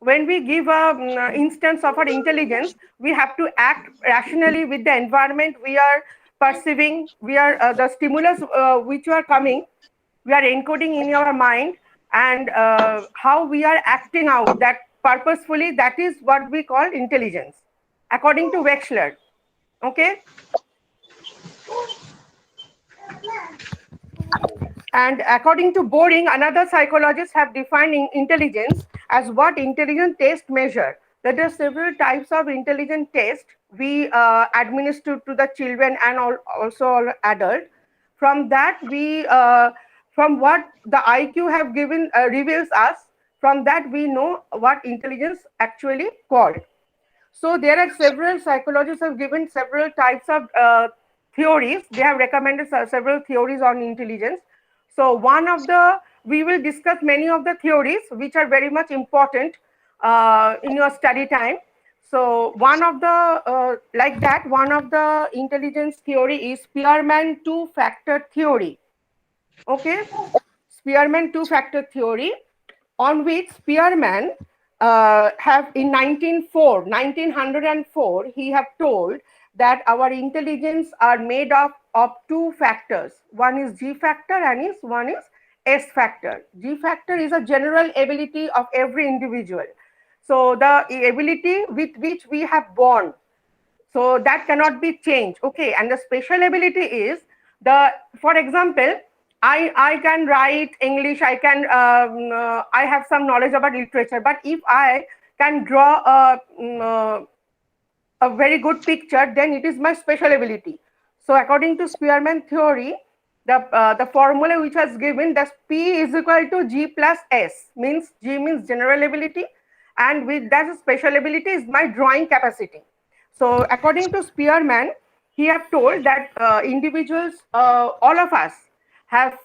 when we give a instance of our intelligence, we have to act rationally with the environment we are perceiving, we are the stimulus which are coming, we are encoding in your mind, and how we are acting out that purposefully, that is what we call intelligence, according to Wechsler. Okay. And according to Boring, another psychologists have defined intelligence as what intelligence test measure. There are several types of intelligence test we administer to the children and also all adult. From that, we from what the IQ have given reveals us. From that, we know what intelligence actually called. So there are several psychologists have given several types of theories. They have recommended several theories on intelligence. So we will discuss many of the theories which are very much important in your study time. So one of the intelligence theory is Spearman two-factor theory. Okay, Spearman two-factor theory, on which Spearman have in 1904, he have told that our intelligence are made of two factors. One is G factor and one is S factor. G factor is a general ability of every individual. So the ability with which we have born, so that cannot be changed. Okay, and the special ability is for example, I can write English, I have some knowledge about literature, but if I can draw a very good picture, then it is my special ability. So according to Spearman theory, the formula which was given, that P is equal to G plus S, means G means general ability, and with that special ability is my drawing capacity. So according to Spearman, he have told that individuals, all of us, have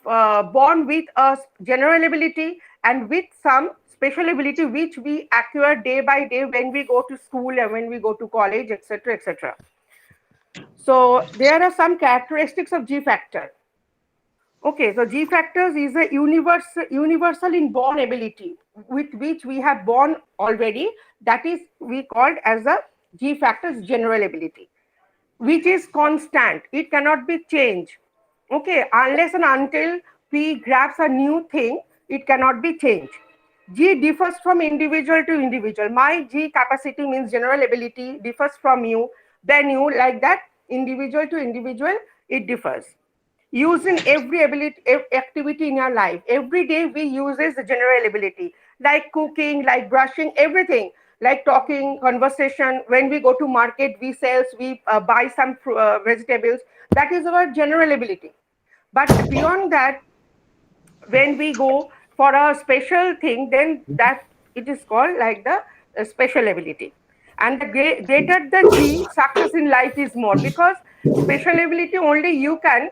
born with a general ability and with some special ability which we acquire day by day when we go to school and when we go to college, etc., etc. So there are some characteristics of G factor. Okay, so G factors is a universal inborn ability with which we have born already. That is we called as a G factors general ability, which is constant. It cannot be changed. Okay, unless and until we grasp a new thing, it cannot be changed. G differs from individual to individual. My G capacity means general ability differs from you, then you, like that, individual to individual, it differs. Use in every activity in your life. Every day we use the general ability, like cooking, like brushing, everything, like talking, conversation. When we go to market, we sell, we buy some vegetables. That is our general ability. But beyond that, when we go for a special thing, then that it is called like the special ability. And the greater the G, success in life is more, because special ability only you can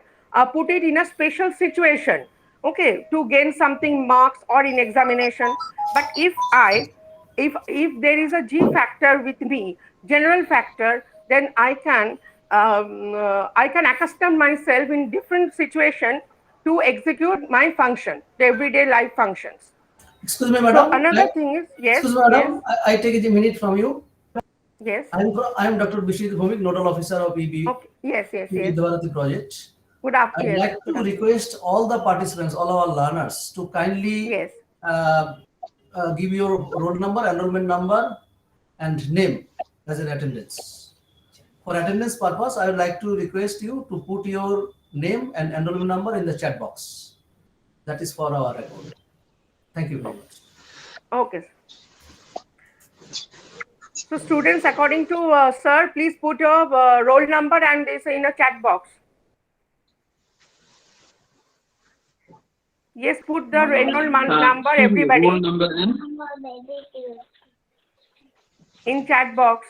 put it in a special situation, okay, to gain something marks or in examination. But if there is a G factor with me, general factor, then I can accustom myself in different situation to execute my function, the everyday life functions. Excuse me, madam. So another thing is, yes. Excuse me, madam. Yes. I take a minute from you. Yes. I am Dr. Bishit Bhumik, Nodal Officer of VBAB. Okay. Yes. e-Vidyabharti project. Good afternoon. I'd like to request all the participants, all our learners, to kindly give your roll number, enrollment number, and name as an attendance. For attendance purpose, I would like to request you to put your name and enrollment number in the chat box. That is for our record. Thank you very much. Okay. So students, according to sir, please put your roll number and this in a chat box. Yes, put the enrollment number, everybody. Roll number in chat box.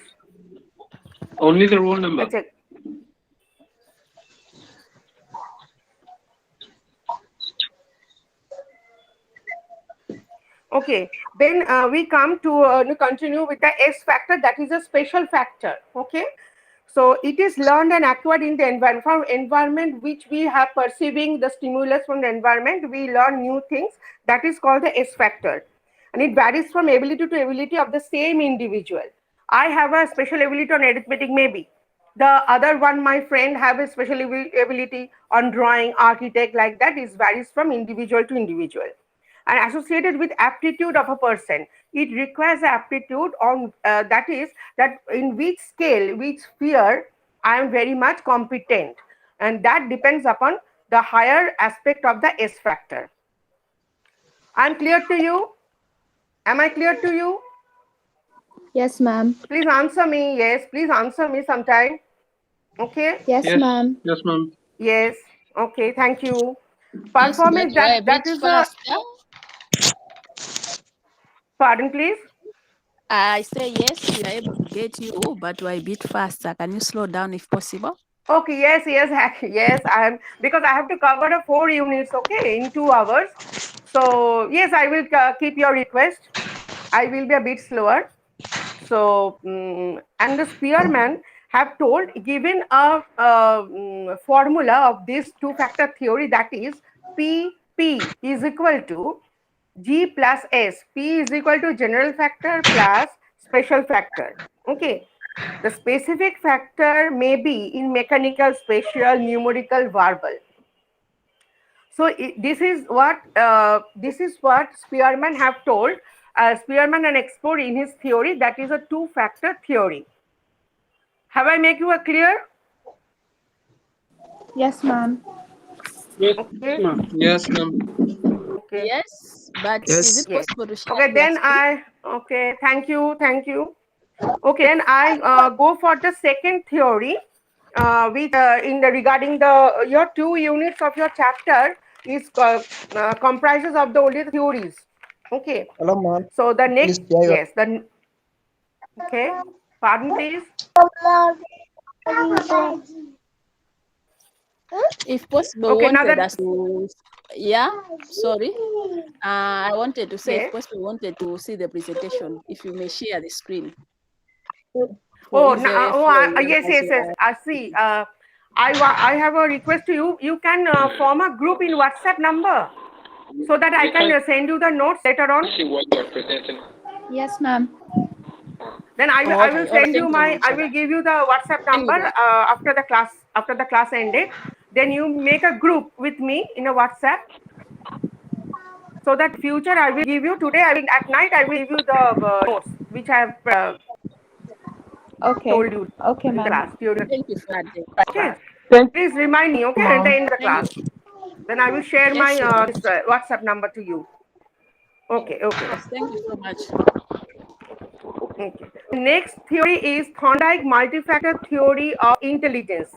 Only the roll number. Okay, then we come to continue with the S factor, that is a special factor. Okay, so it is learned and acquired in the environment. From environment which we have perceiving the stimulus from the environment, we learn new things. That is called the S factor. and it varies from ability to ability of the same individual. I have a special ability on arithmetic, maybe. The other one, my friend, have a special ability on drawing, architect, like that. It varies from individual to individual. And associated with aptitude of a person, it requires aptitude on that is that in which scale, which sphere I am very much competent, and that depends upon the higher aspect of the S factor. I'm clear to you? Am I clear to you? Yes, ma'am. Please answer me. Yes, please answer me sometime. Okay. Yes, Yes. ma'am. Yes, ma'am. Yes. Okay. Thank you. Yes, Performance, but a that bit is a. faster. Pardon, please. I say yes, we are able to get you, but we're a bit faster. Can you slow down if possible? Okay. Yes. Yes. Yes. I am, because I have to cover the 4 units. Okay, in 2 hours. So yes, I will keep your request. I will be a bit slower. So and the Spearman have told, given a formula of this two-factor theory, that is P is equal to G plus S. P is equal to general factor plus special factor. Okay. The specific factor may be in mechanical, spatial, numerical, verbal. So this is what Spearman have told. Spearman and explored in his theory, that is a two-factor theory. Have I make you a clear? Yes, ma'am. Yes, Okay. ma'am. Yes, ma'am. Okay. Yes, but Yes. is it Yes. possible to share Okay. your Then screen? okay. Thank you. Thank you. Okay. Then I go for the second theory, which in the regarding the your 2 units of your chapter is comprises of the only theories. Okay. Hello, ma'am. So the Please next, share your. yes, the okay. Pardon, please. If possible, we Okay. Now wanted that us to, yeah, sorry. I wanted to say, if yes. possible, we wanted to see the presentation. If you may share the screen for Oh, easy yes, as yes, yes. well. I see. I have a request to you. You can form a group in WhatsApp number so that I We can can't send you the notes later on. see what you're presenting. Yes, ma'am. Then Oh, I will okay, all right, send you thank you my, very much I for will that. give you the WhatsApp Can you number do that? after the class ended. Then you make a group with me in a WhatsApp, so that future I will give you today. I will at night I will give you the notes which I have Okay. told you Okay, in the ma'am. class during. Thank you for that. Okay. Please remind me. Okay, at the end of the Thank you. class. Then I will share my Yes, sure. WhatsApp number to you. Okay. Okay. Yes, thank you so much. Okay. Next theory is Thorndike multifactor theory of intelligence.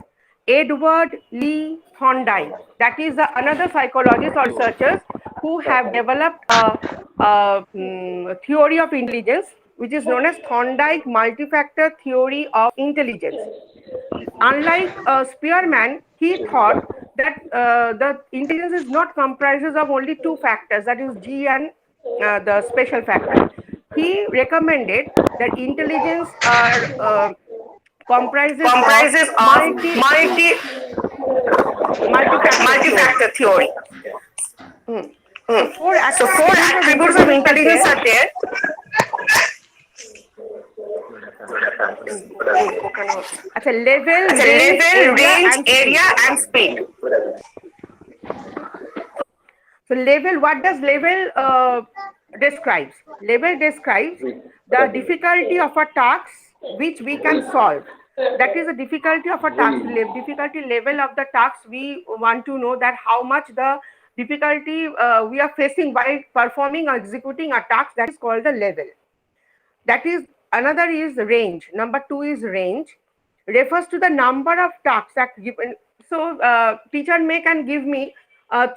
Edward Lee Thorndike. That is another psychologist or researchers who have developed a theory of intelligence, which is known as Thorndike multifactor theory of intelligence. Unlike Spearman, he thought that the intelligence is not comprises of only 2 factors, that is G and the special factor. He recommended that intelligence are comprises of Comprises of multi-factor theory. multi-factor theory. So 4 So four attributes of attributes of intelligence are intelligence there. are there. It's a level, It's a range, level, area, range, and speed. area, and speed. So level, what does level describes? Level describes the difficulty of a task which we can solve. That is the difficulty of a task, difficulty level of the task. We want to know that how much the difficulty we are facing while performing or executing a task. That is called the level. That is, another is range. Number 2 is range. Refers to the number of tasks that given. So teacher may can give me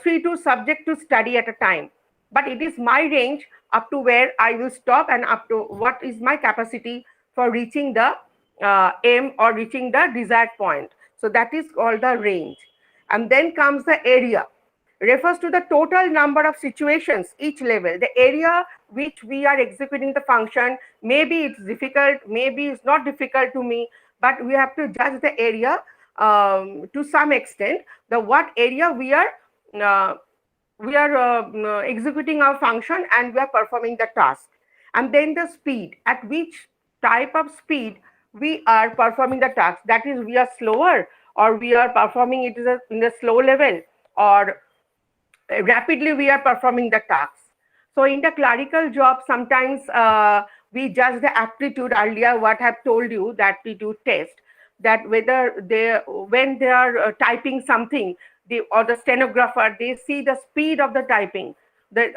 3 to subject to study at a time, but it is my range up to where I will stop and up to what is my capacity for reaching the aim or reaching the desired point. So that is called the range. And then comes the area. Refers to the total number of situations each level, the area which we are executing the function. Maybe it's difficult, maybe it's not difficult to me, but we have to judge the area to some extent, the what area we are we are executing our function and we are performing the task. And then the speed, at which type of speed we are performing the task, that is we are slower or we are performing it in a slow level, or rapidly we are performing the tasks. So in the clerical job, sometimes we judge the aptitude. Earlier what I've told you, that we do test that whether they, when they are typing something, the or the stenographer, they see the speed of the typing, the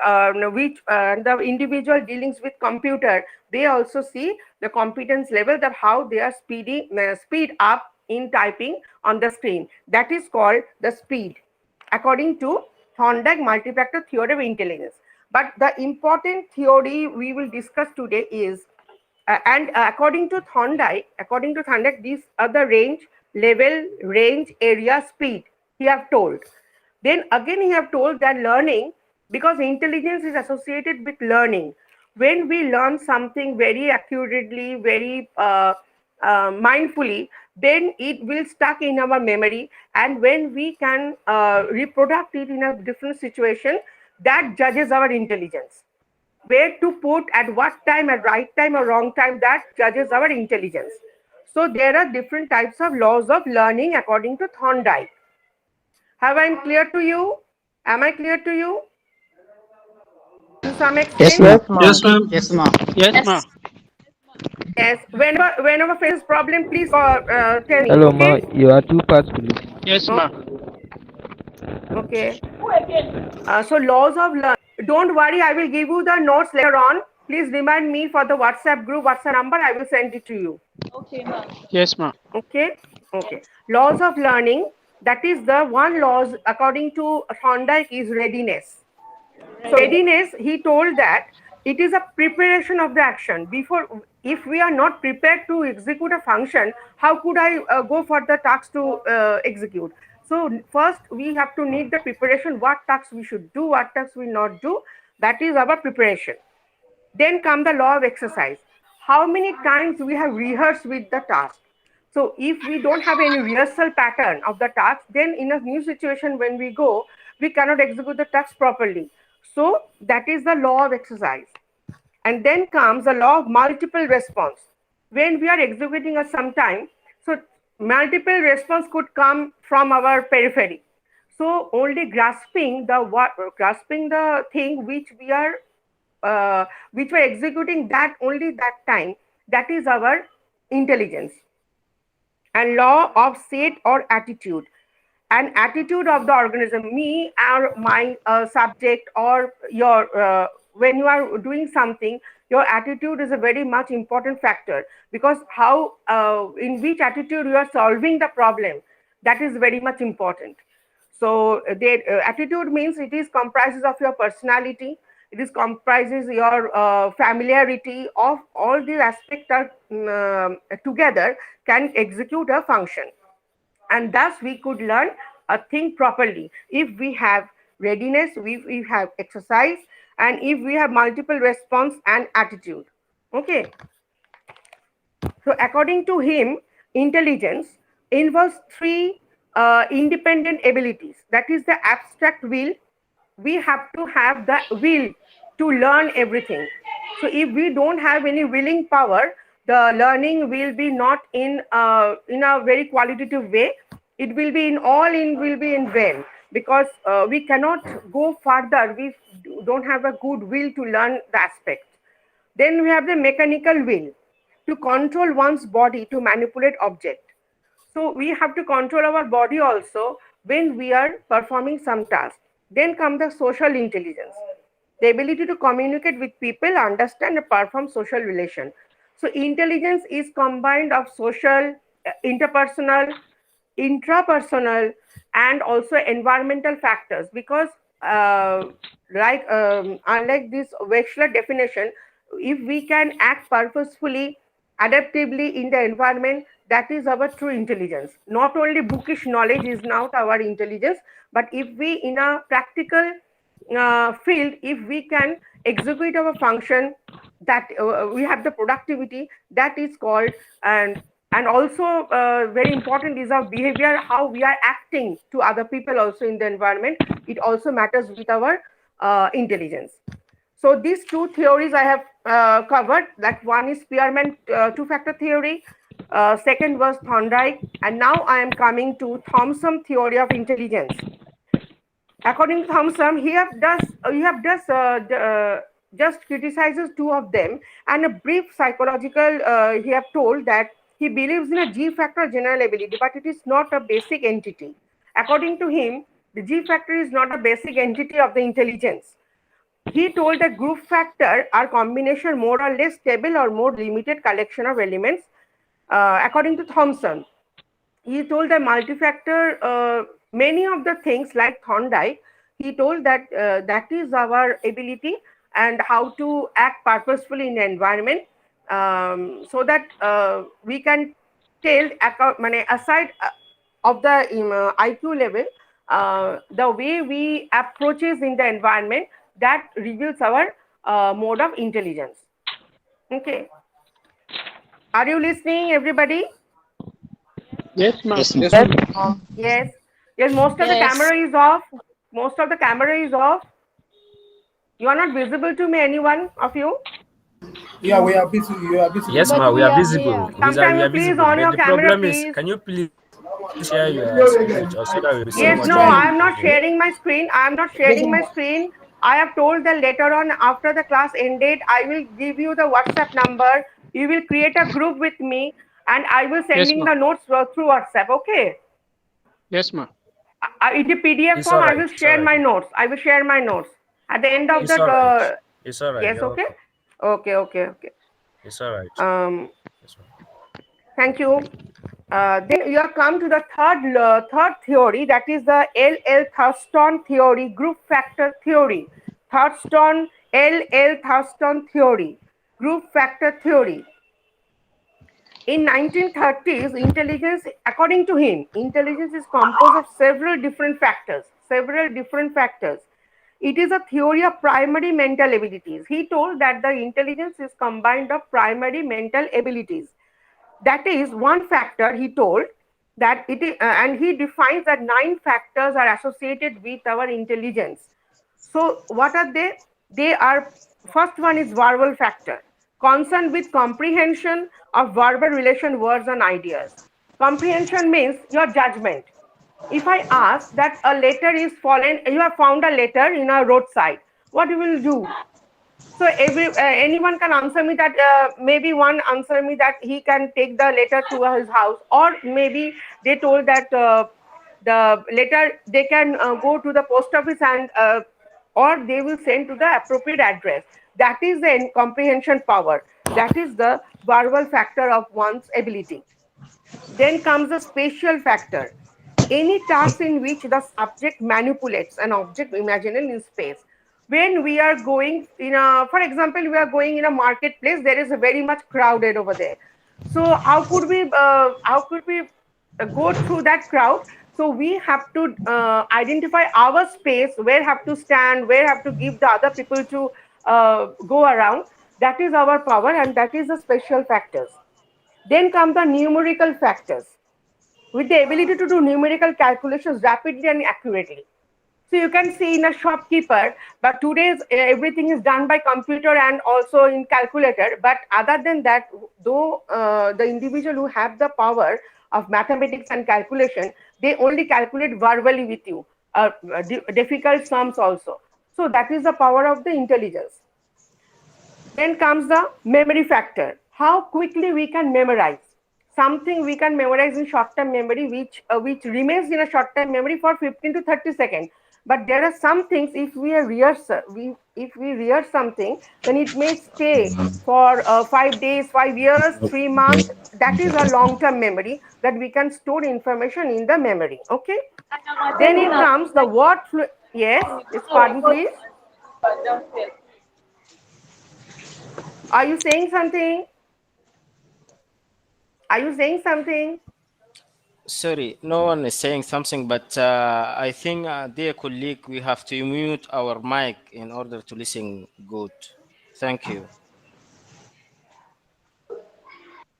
which the individual dealings with computer, they also see the competence level, that how they are speed up in typing on the screen. That is called the speed, according to Thorndike multi-factor theory of intelligence. But the important theory we will discuss today is, according to Thorndike, these are the range, level, range, area, speed. He have told. Then again, he have told that learning, because intelligence is associated with learning. When we learn something very accurately, very mindfully, then it will stuck in our memory. And when we can reproduce it in a different situation, that judges our intelligence. Where to put, at what time, at right time or wrong time, that judges our intelligence. So there are different types of laws of learning according to Thorndike. Have I clear to you? Am I clear to you? To some Yes, extent? ma'am. Yes, ma'am. Yes, ma'am. Yes, ma'am. Yes. Whenever faces problem, please tell me. Hello, ma. Okay. You are two parts, please. Yes, Oh, ma'am. okay. So laws of learning. Don't worry, I will give you the notes later on. Please remind me for the WhatsApp group, WhatsApp number. I will send it to you. Yes, ma'am. Okay. Okay. Laws of learning. That is the one laws according to Thorndike is readiness. So readiness, he told that it is a preparation of the action. Before, if we are not prepared to execute a function, how could I go for the task to execute? So first we have to need the preparation, what tasks we should do, what tasks we not do. That is our preparation. Then come the law of exercise. How many times we have rehearsed with the task? So if we don't have any rehearsal pattern of the task, then in a new situation when we go, we cannot execute the task properly. So that is the law of exercise. And then comes the law of multiple response. When we are executing a sometime, so multiple response could come from our periphery. So only grasping the thing which we're executing, that only that time, that is our intelligence. And law of state or attitude, an attitude of the organism, me or my subject, or your when you are doing something, your attitude is a very much important factor, because how in which attitude you are solving the problem, that is very much important. So the attitude means it is comprises of your personality, it is comprises your familiarity of all these aspects are together can execute a function. And thus we could learn a thing properly if we have readiness, if we have exercise, and if we have multiple response and attitude. Okay. So according to him, intelligence involves three independent abilities. That is the abstract will. We have to have the will to learn everything. So if we don't have any willing power, the learning will be not in a very qualitative way. It will be will be in vain, because we cannot go further. We don't have a good will to learn the aspect. Then we have the mechanical will, to control one's body to manipulate object. So we have to control our body also when we are performing some task. Then come the social intelligence, the ability to communicate with people, understand and perform social relation. So intelligence is combined of social, interpersonal, intrapersonal, and also environmental factors, because unlike this Wechsler definition, if we can act purposefully, adaptively in the environment, that is our true intelligence. Not only bookish knowledge is not our intelligence, but if we in a practical field, if we can execute our function, that we have the productivity, that is called and And also very important is our behavior, how we are acting to other people also in the environment. It also matters with our intelligence. So these two theories I have covered. That one is Spearman two-factor theory, second was Thorndike, and now I am coming to Thomson theory of intelligence. According to Thomson, just criticizes two of them, and a brief psychological. He have told that he believes in a G factor general ability, but it is not a basic entity. According to him, the G factor is not a basic entity of the intelligence. He told that group factor are combination more or less stable or more limited collection of elements. According to Thomson, he told that multi-factor, many of the things like Thorndike, he told that that is our ability and how to act purposefully in the environment, so that we can tell, aside of the IQ level, the way we approaches in the environment, that reveals our mode of intelligence. Okay. Are you listening, everybody? Yes, ma'am. Yes, ma'am. Yes. Yes, most of the camera is off. Most of the camera is off. You are not visible to me, anyone of you? Yeah, we are busy. You are busy. Yes, But ma, we we are are visible. here. Sometime We you are please visible. on But your the camera, problem is, please. can you please share your screen with us so that we will see Yes, what no, you are I am not doing? sharing my screen. I am not sharing my screen. I have told that later on, after the class ended, I will give you the WhatsApp number. You will create a group with me, and I will Yes, sending ma'am. the notes through WhatsApp. Okay. Yes, ma'am. In the PDF It's form, all I right. will It's all share right. my notes. I will share my notes at the end of It's the. all right. It's all right. Yes. You're Okay. welcome. Okay. It's all right. Um. Yes, ma'am. Thank you. Then you have come to the third theory, that is the L. Thurston theory, group factor theory. L. Thurston theory, group factor theory. In 1930s, intelligence, according to him, intelligence is composed of several different factors. It is a theory of primary mental abilities. He told that the intelligence is combined of primary mental abilities. That is one factor, he told, that it is, and he defines that 9 factors are associated with our intelligence. So what are they? They are, first one is verbal factor, concerned with comprehension of verbal relation words and ideas. Comprehension means your judgment. If I ask that a letter is fallen, you have found a letter in a roadside, what you will do? So anyone can answer me that, maybe one answer me that he can take the letter to his house, or maybe they told that the letter they can go to the post office and or they will send to the appropriate address. That is the comprehension power. That is the verbal factor of one's ability. Then comes the spatial factor. Any task in which the subject manipulates an object imaginary in space. When we are going in a, for example, we are going in a marketplace, there is a very much crowded over there. So how could we go through that crowd? So we have to identify our space, where have to stand, where have to give the other people to go around. That is our power, and that is the special factors. Then come the numerical factors, with the ability to do numerical calculations rapidly and accurately. So you can see in a shopkeeper, but today's everything is done by computer and also in calculator. But other than that, though the individual who have the power of mathematics and calculation, they only calculate verbally with you, difficult sums also. So that is the power of the intelligence. Then comes the memory factor. How quickly we can memorize. Something we can memorize in short-term memory, which remains in a short-term memory for 15 to 30 seconds. But there are some things, if we rehearse something, then it may stay for 5 days, 5 years, 3 months. That is a long-term memory, that we can store information in the memory. Okay. Then it comes the word. Yes. Pardon, please. Are you saying something? Are you saying something? Sorry, no one is saying something, but I think, dear colleague, we have to mute our mic in order to listen good. Thank you.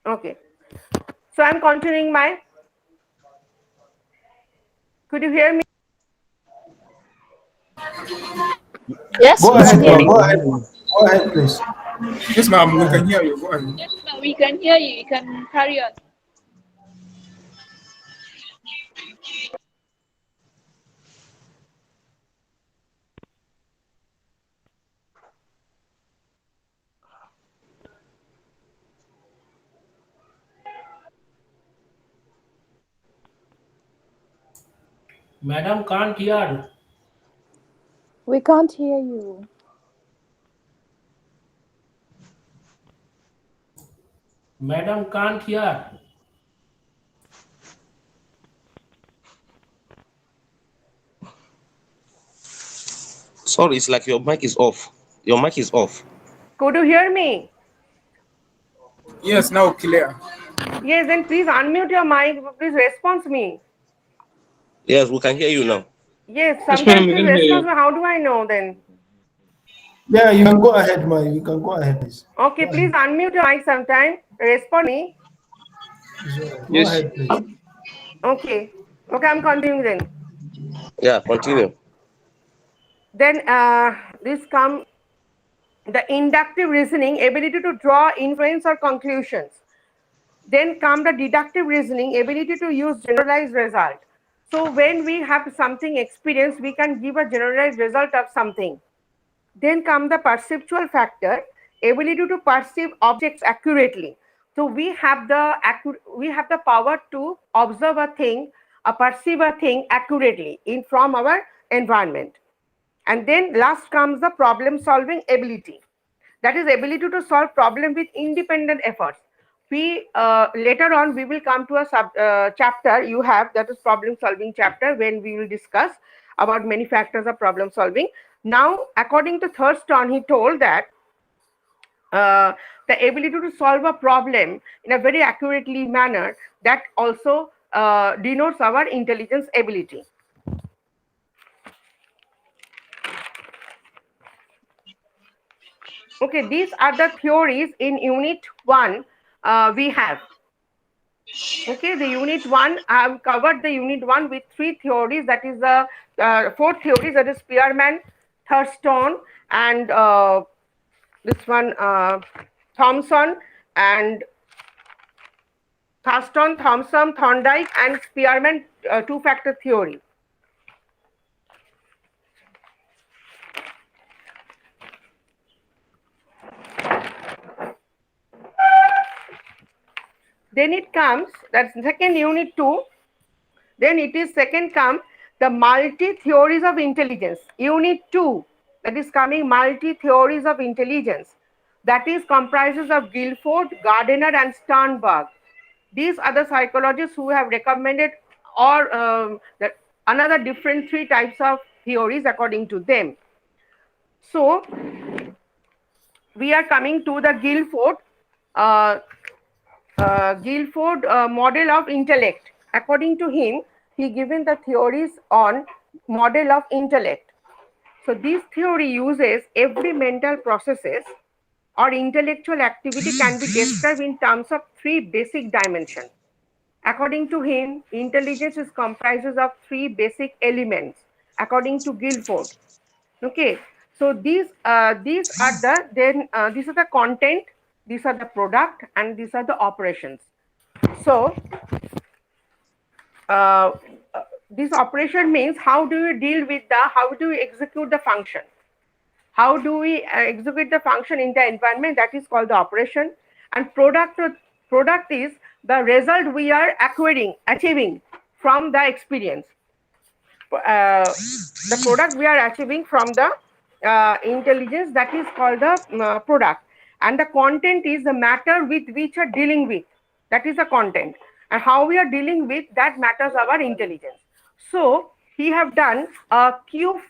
Okay. So I'm continuing my. Could you hear me? Yes, Go we ahead, can hear ma'am. you. Go ahead, please. Yes, ma'am. We can hear you. Go ahead. Yes, ma'am, we can hear you. You can carry on. Madam can't hear. We can't hear you. Madam can't hear. Sorry, it's like your mic is off. Your mic is off. Could you hear me? Yes, now clear. Yes, then please unmute your mic. Please respond to me. Yes, we can hear you now. Yes, Yes, ma'am, sometimes we please can hear respond you. to me. How do I know then? Yeah, you can go ahead, ma. You can go ahead, please. Okay, Go please ahead. unmute your mic sometime. Respond me. Go Yes. ahead, please. Okay. Okay, I'm continuing then. Yeah, continue. Then this come the inductive reasoning, ability to draw inference or conclusions. Then come the deductive reasoning, ability to use generalized result. So when we have something experience, we can give a generalized result of something. Then come the perceptual factor, ability to perceive objects accurately. So we have the power to observe a thing, perceive a thing accurately in from our environment. And then last comes the problem solving ability. That is ability to solve problem with independent efforts. We later on we will come to a chapter you have, that is problem solving chapter, when we will discuss about many factors of problem solving. Now according to Thurston, he told that the ability to solve a problem in a very accurately manner, that also denotes our intelligence ability. Okay, these are the theories in unit 1 we have. Okay, the unit 1, I have covered the unit 1 with 3 theories, that is the 4 theories, that is Spearman, Thurston, and this one Thomson, and Thurston, Thomson, Thorndike, and Spearman two-factor theory. Then it comes, that's second unit 2. Then it is second come the multi-theories of intelligence. Unit 2, that is coming multi-theories of intelligence. That is comprises of Guilford, Gardner, and Sternberg. These are the psychologists who have recommended or another different 3 types of theories according to them. So we are coming to the Guilford model of intellect. According to him, he given the theories on model of intellect. So this theory uses every mental processes or intellectual activity can be described in terms of 3 basic dimensions. According to him, intelligence is comprises of 3 basic elements. According to Guilford, okay. So these are the content, these are the product, and these are the operations. So uh, this operation means how do you deal with how do you execute the function, how do we execute the function in the environment, that is called the operation. And product is the result we are achieving from the experience. The product we are achieving from the intelligence, that is called the product. And the content is the matter with which we are dealing with, that is the content. And how we are dealing with that matters our intelligence. So he have done a cube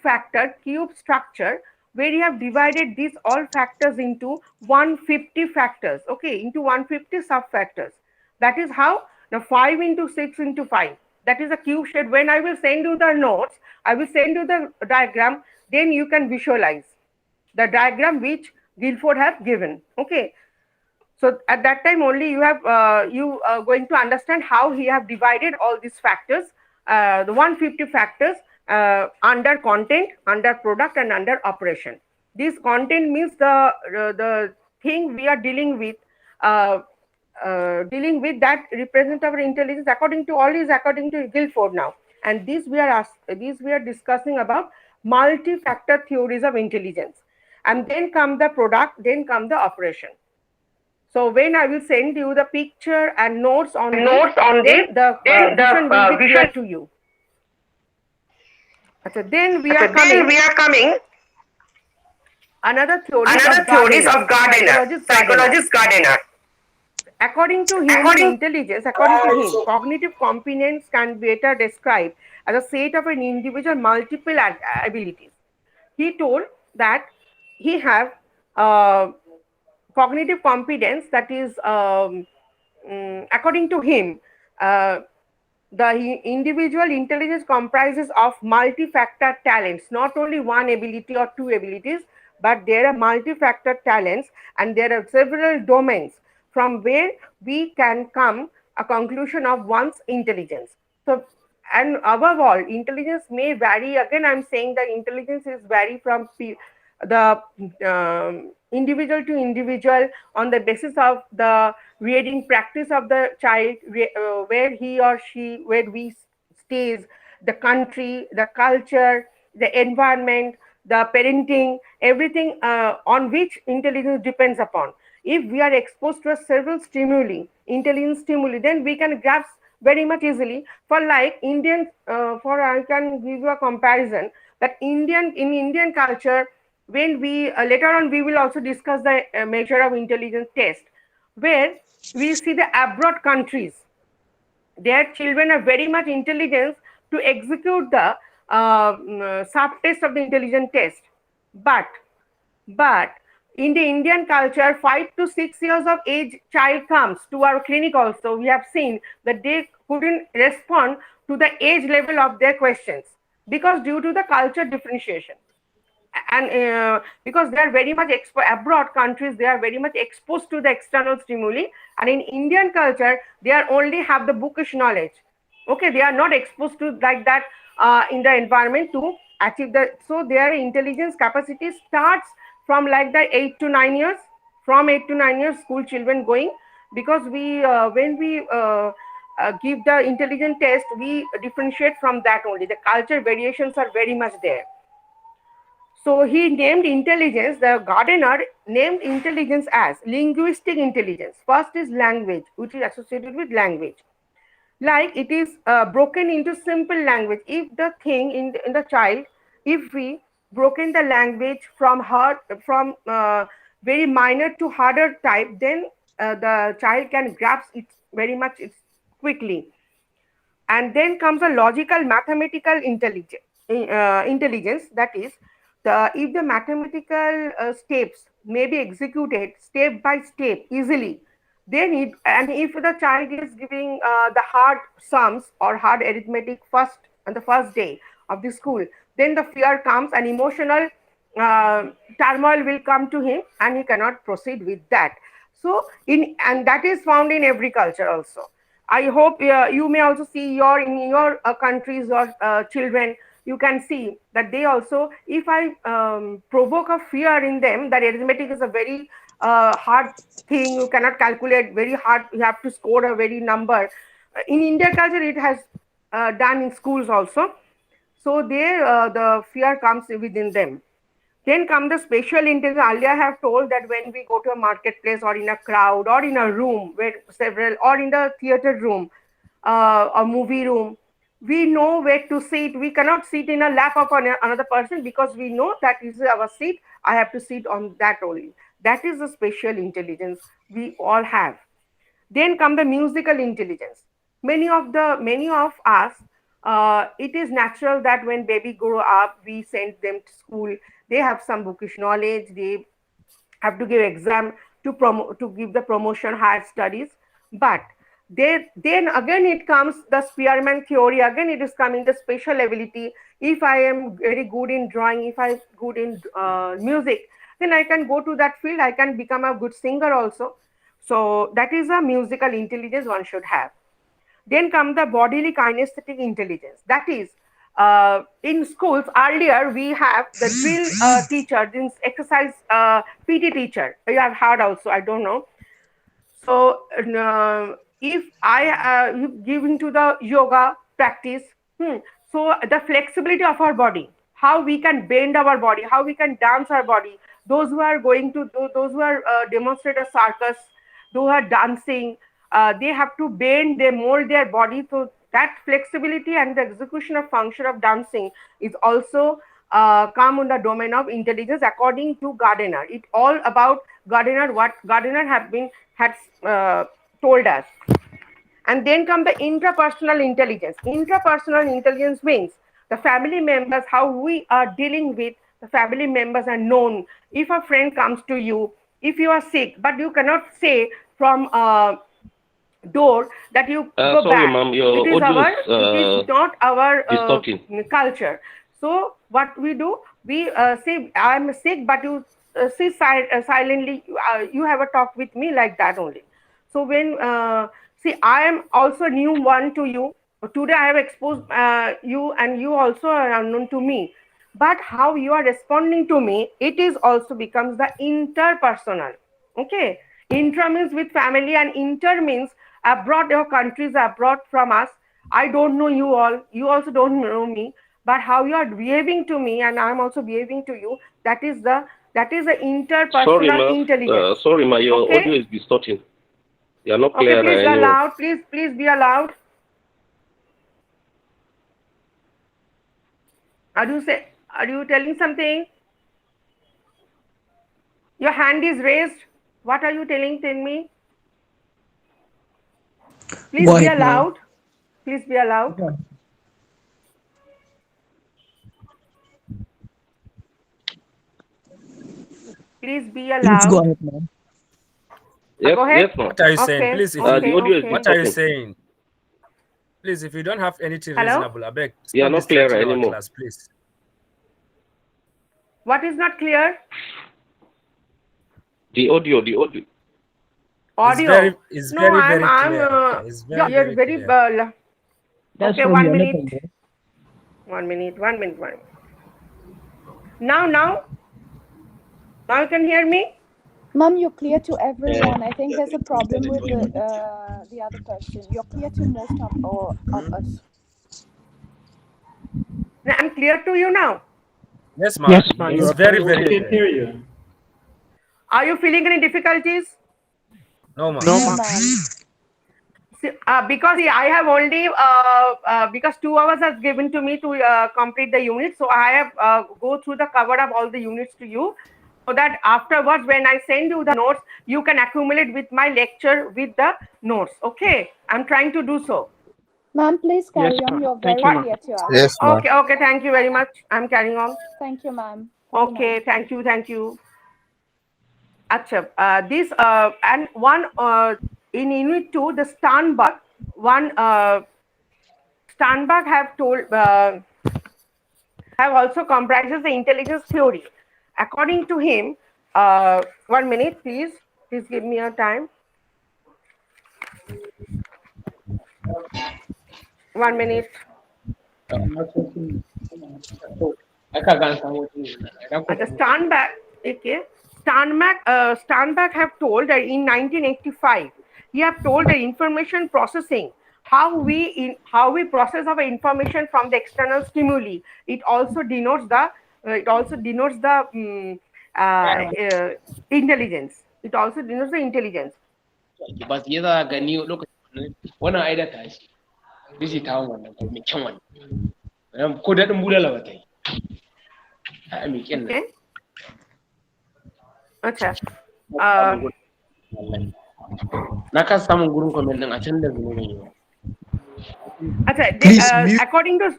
structure, where he have divided these all factors into 150 factors, okay, into 150 sub factors. That is how the 5 into 6 into 5, that is a cube shape. When I will send you the notes, I will send you the diagram, then you can visualize the diagram which Guilford have given. Okay, So at that time only you have going to understand how he have divided all these factors, the 150 factors under content, under product, and under operation. This content means the thing we are dealing with. Dealing with that represent our intelligence according to all is according to Guilford now, and this we are discussing about multi-factor theories of intelligence, and then come the product, then come the operation. So when I will send you the picture and notes on this, then the vision will be clear to you. Then we are coming another theories of Gardner, psychologist Gardner. According to him, cognitive competence can better described as a set of an individual multiple abilities. He told that he have cognitive competence, that is according to him, the individual intelligence comprises of multi-factor talents, not only one ability or two abilities, but there are multi-factor talents, and there are several domains from where we can come a conclusion of one's intelligence. So, and above all, intelligence may vary. Again, I'm saying that intelligence is vary from the individual to individual on the basis of the reading practice of the child, where he or she, where we stays, the country, the culture, the environment, the parenting, everything on which intelligence depends upon. If we are exposed to several stimuli, intelligence stimuli, then we can grasp very much easily. For like Indian, I can give you a comparison that in Indian culture, when we later on we will also discuss the measure of intelligence test, where we see the abroad countries, their children are very much intelligent to execute the sub-test of the intelligence test. But in the Indian culture, 5 to 6 years of age child comes to our clinic also, we have seen that they couldn't respond to the age level of their questions, because due to the culture differentiation. And because they are very much abroad countries, they are very much exposed to the external stimuli, and in Indian culture they are only have the bookish knowledge. Okay, they are not exposed to like that in the environment to achieve the, so their intelligence capacity starts from like the 8 to 9 years, from 8 to 9 years school children going, because we when we give the intelligence test, we differentiate from that only. The culture variations are very much there. So he named intelligence, the Gardner named intelligence as linguistic intelligence. First is language, which is associated with language. Like it is broken into simple language. If the thing in the child, if we broken the language from very minor to harder type, then the child can grasp it very much quickly. And then comes a logical mathematical intelligence, that is, if the mathematical steps may be executed step by step easily, then and if the child is giving the hard sums or hard arithmetic on the first day of the school, then the fear comes and emotional turmoil will come to him, and he cannot proceed with that. So and that is found in every culture also. I hope you may also see in your countries or children, you can see that they also, if I provoke a fear in them, that arithmetic is a very hard thing, you cannot calculate, very hard, you have to score a very number. In Indian culture, it has done in schools also. So there the fear comes within them. Then come the spatial intelligence. Earlier I have told that when we go to a marketplace or in a crowd or in a room where or in the theater room, a movie room, we know where to sit. We cannot sit in a lap of another person, because we know that is our seat. I have to sit on that only. That is the spatial intelligence we all have. Then come the musical intelligence. Many of us, it is natural that when baby grow up, we send them to school. They have some bookish knowledge. They have to give exam to give the promotion, higher studies. But then again it comes the Spearman theory. Again it is coming the spatial ability. If I am very good in drawing, if I am good in music, then I can go to that field. I can become a good singer also. So that is a musical intelligence one should have. Then come the bodily kinesthetic intelligence. That is, in schools earlier we have the drill teacher, this exercise PT teacher. You have heard also, I don't know. So if I give into the yoga practice, so the flexibility of our body, how we can bend our body, how we can dance our body. Those who are going to those who are demonstrate a circus, those who are dancing, they have to bend, they mold their body. So that flexibility and the execution of function of dancing is also come in the domain of intelligence according to Gardner. It all about Gardner, what Gardner had told us. And then come the intrapersonal intelligence. Intrapersonal intelligence means the family members, how we are dealing with the family members are known. If a friend comes to you, if you are sick, but you cannot say from door that you go sorry, back. ma'am, your It is audio it is not our culture. So what we do, we say I'm sick, but you say silently. You have a talk with me like that only. So when see, I am also new one to you. Today I have exposed you, and you also are unknown to me. But how you are responding to me, it is also becomes the interpersonal. Okay, intra means with family, and inter means abroad. Your countries abroad from us. I don't know you all. You also don't know me. But how you are behaving to me, and I am also behaving to you. That is the interpersonal intelligence. Sorry, ma, your audio is distorting. You are not clear. Okay, please be anymore. allowed. Please be allowed. Are you telling something? Your hand is raised. What are you telling? Tell me. Please be allowed. Please be allowed. Yeah. Please be allowed. Go ahead, ma'am. Yes, go ahead. yes, ma'am. What are you saying? Please, if the audio is what are you saying? Please, if you don't have anything reasonable, I beg. You are not clear anymore. Class, please. What is not clear? The audio. Audio. It's very clear. It's you're very clear. Okay, 1 minute. 1 minute. Now you can hear me? Ma'am, you're clear to everyone. I think there's a problem with the other person. You're clear to most of us. I'm clear to you now. Yes, ma'am. Yes, ma'am. It's very I can clear. hear you. Are you feeling any difficulties? No, ma'am. No, ma'am. Because I have only because 2 hours has given to me to complete the unit, so I have go through the cover of all the units to you, so that afterwards when I send you the notes, you can accumulate with my lecture with the notes. Okay, I'm trying to do so. Ma'am, please carry on. You're very clear to us. Yes, ma'am. Okay, thank you very much. I'm carrying on. Thank you, ma'am. Okay, thank you. Acha, this and one in Unit 2, the Sternberg have told have also comprises the intelligence theory. According to him, 1 minute, please give me a time. 1 minute. Sternberg have told that in 1985, he have told that information processing, how we process our information from the external stimuli, it also denotes the intelligence. It also denotes the intelligence. Wannan ai da tashi bisi ta wannan ko mai kyan wannan ko dadin bulala ba ta yi a mai kyan nan acha na kasa samun gurin comment din a can da zuwa ne acha according to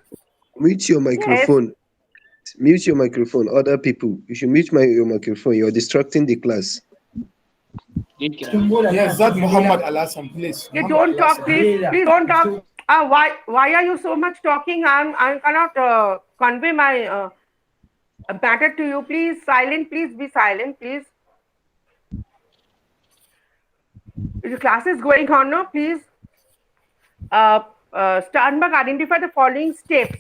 mute your microphone. Yes. Mute your microphone. Other people, you should mute your microphone. You're distracting the class. Yes, that Muhammad Alasan, please. You don't talk, please. Please don't talk. Why are you so much talking? I cannot convey my matter to you. Please, silent. Please be silent, please. The class is going on now. Please, Sternberg identify the following steps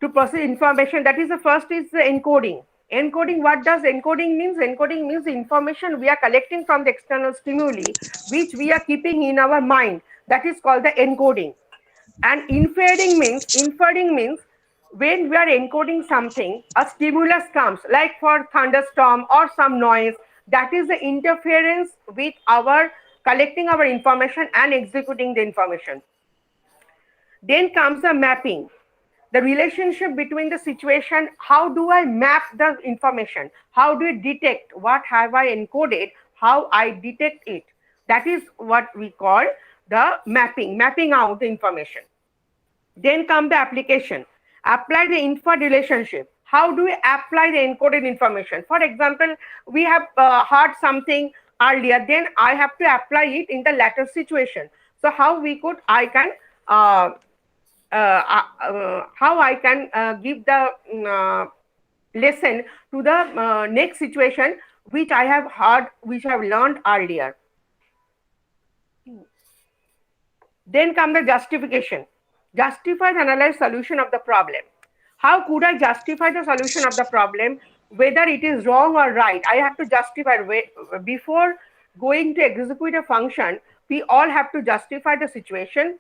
to process information. That is, the first is the encoding. Encoding, what does encoding means? Encoding means the information we are collecting from the external stimuli, which we are keeping in our mind. That is called the encoding. And inferring means when we are encoding something, a stimulus comes, like for thunderstorm or some noise, that is the interference with our collecting our information and executing the information. Then comes the mapping, the relationship between the situation. How do I map the information? How do I detect what have I encoded? How I detect it? That is what we call the mapping out the information. Then come the application. Apply the infer relationship. How do we apply the encoded information? For example, we have heard something earlier, then I have to apply it in the latter situation. So how I can give the lesson to the next situation which I have heard, which I have learned earlier. Then come the justification. Justify the analyzed solution of the problem. How could I justify the solution of the problem, whether it is wrong or right? I have to justify. Before going to execute a function, we all have to justify the situation,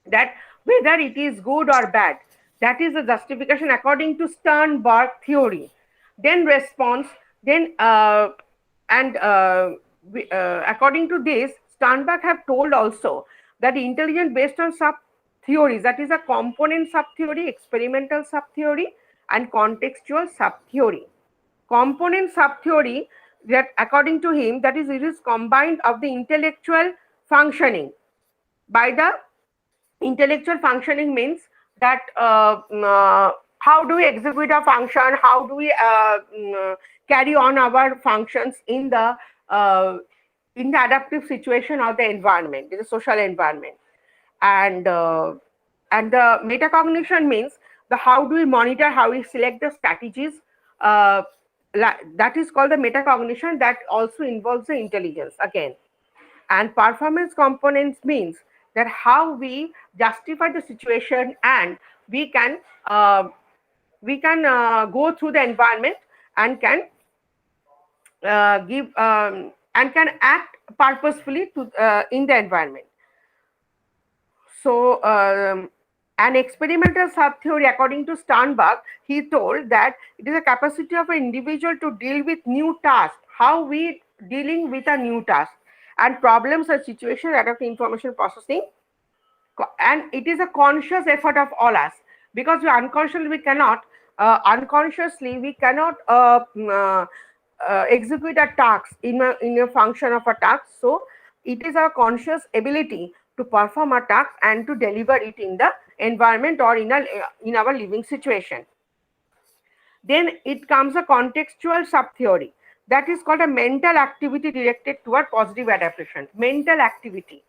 that whether it is good or bad. That is the justification according to Sternberg theory. Then response, then according to this, Sternberg have told also that intelligence based on sub theories, that is a component sub theory, experimental sub theory, and contextual sub theory. Component sub theory, that according to him, that is, it is combined of the intellectual functioning. By the intellectual functioning means that how do we execute a function, how do we carry on our functions in the adaptive situation of the environment, in the social environment. And the metacognition means the how do we monitor, how we select the strategies. That is called the metacognition, that also involves the intelligence again. And performance components means that how we justify the situation, and we can go through the environment and can give and can act purposefully to in the environment. So an experimental sub-theory, according to Sternberg, he told that it is a capacity of an individual to deal with new tasks, how we dealing with a new task, and problems or situations that of information processing. And it is a conscious effort of all us, because we cannot execute a task in a function of a task. So it is our conscious ability to perform a task and to deliver it in the environment or in our living situation. Then it comes a contextual sub-theory, that is called a mental activity directed toward positive adaptation. Mental activity.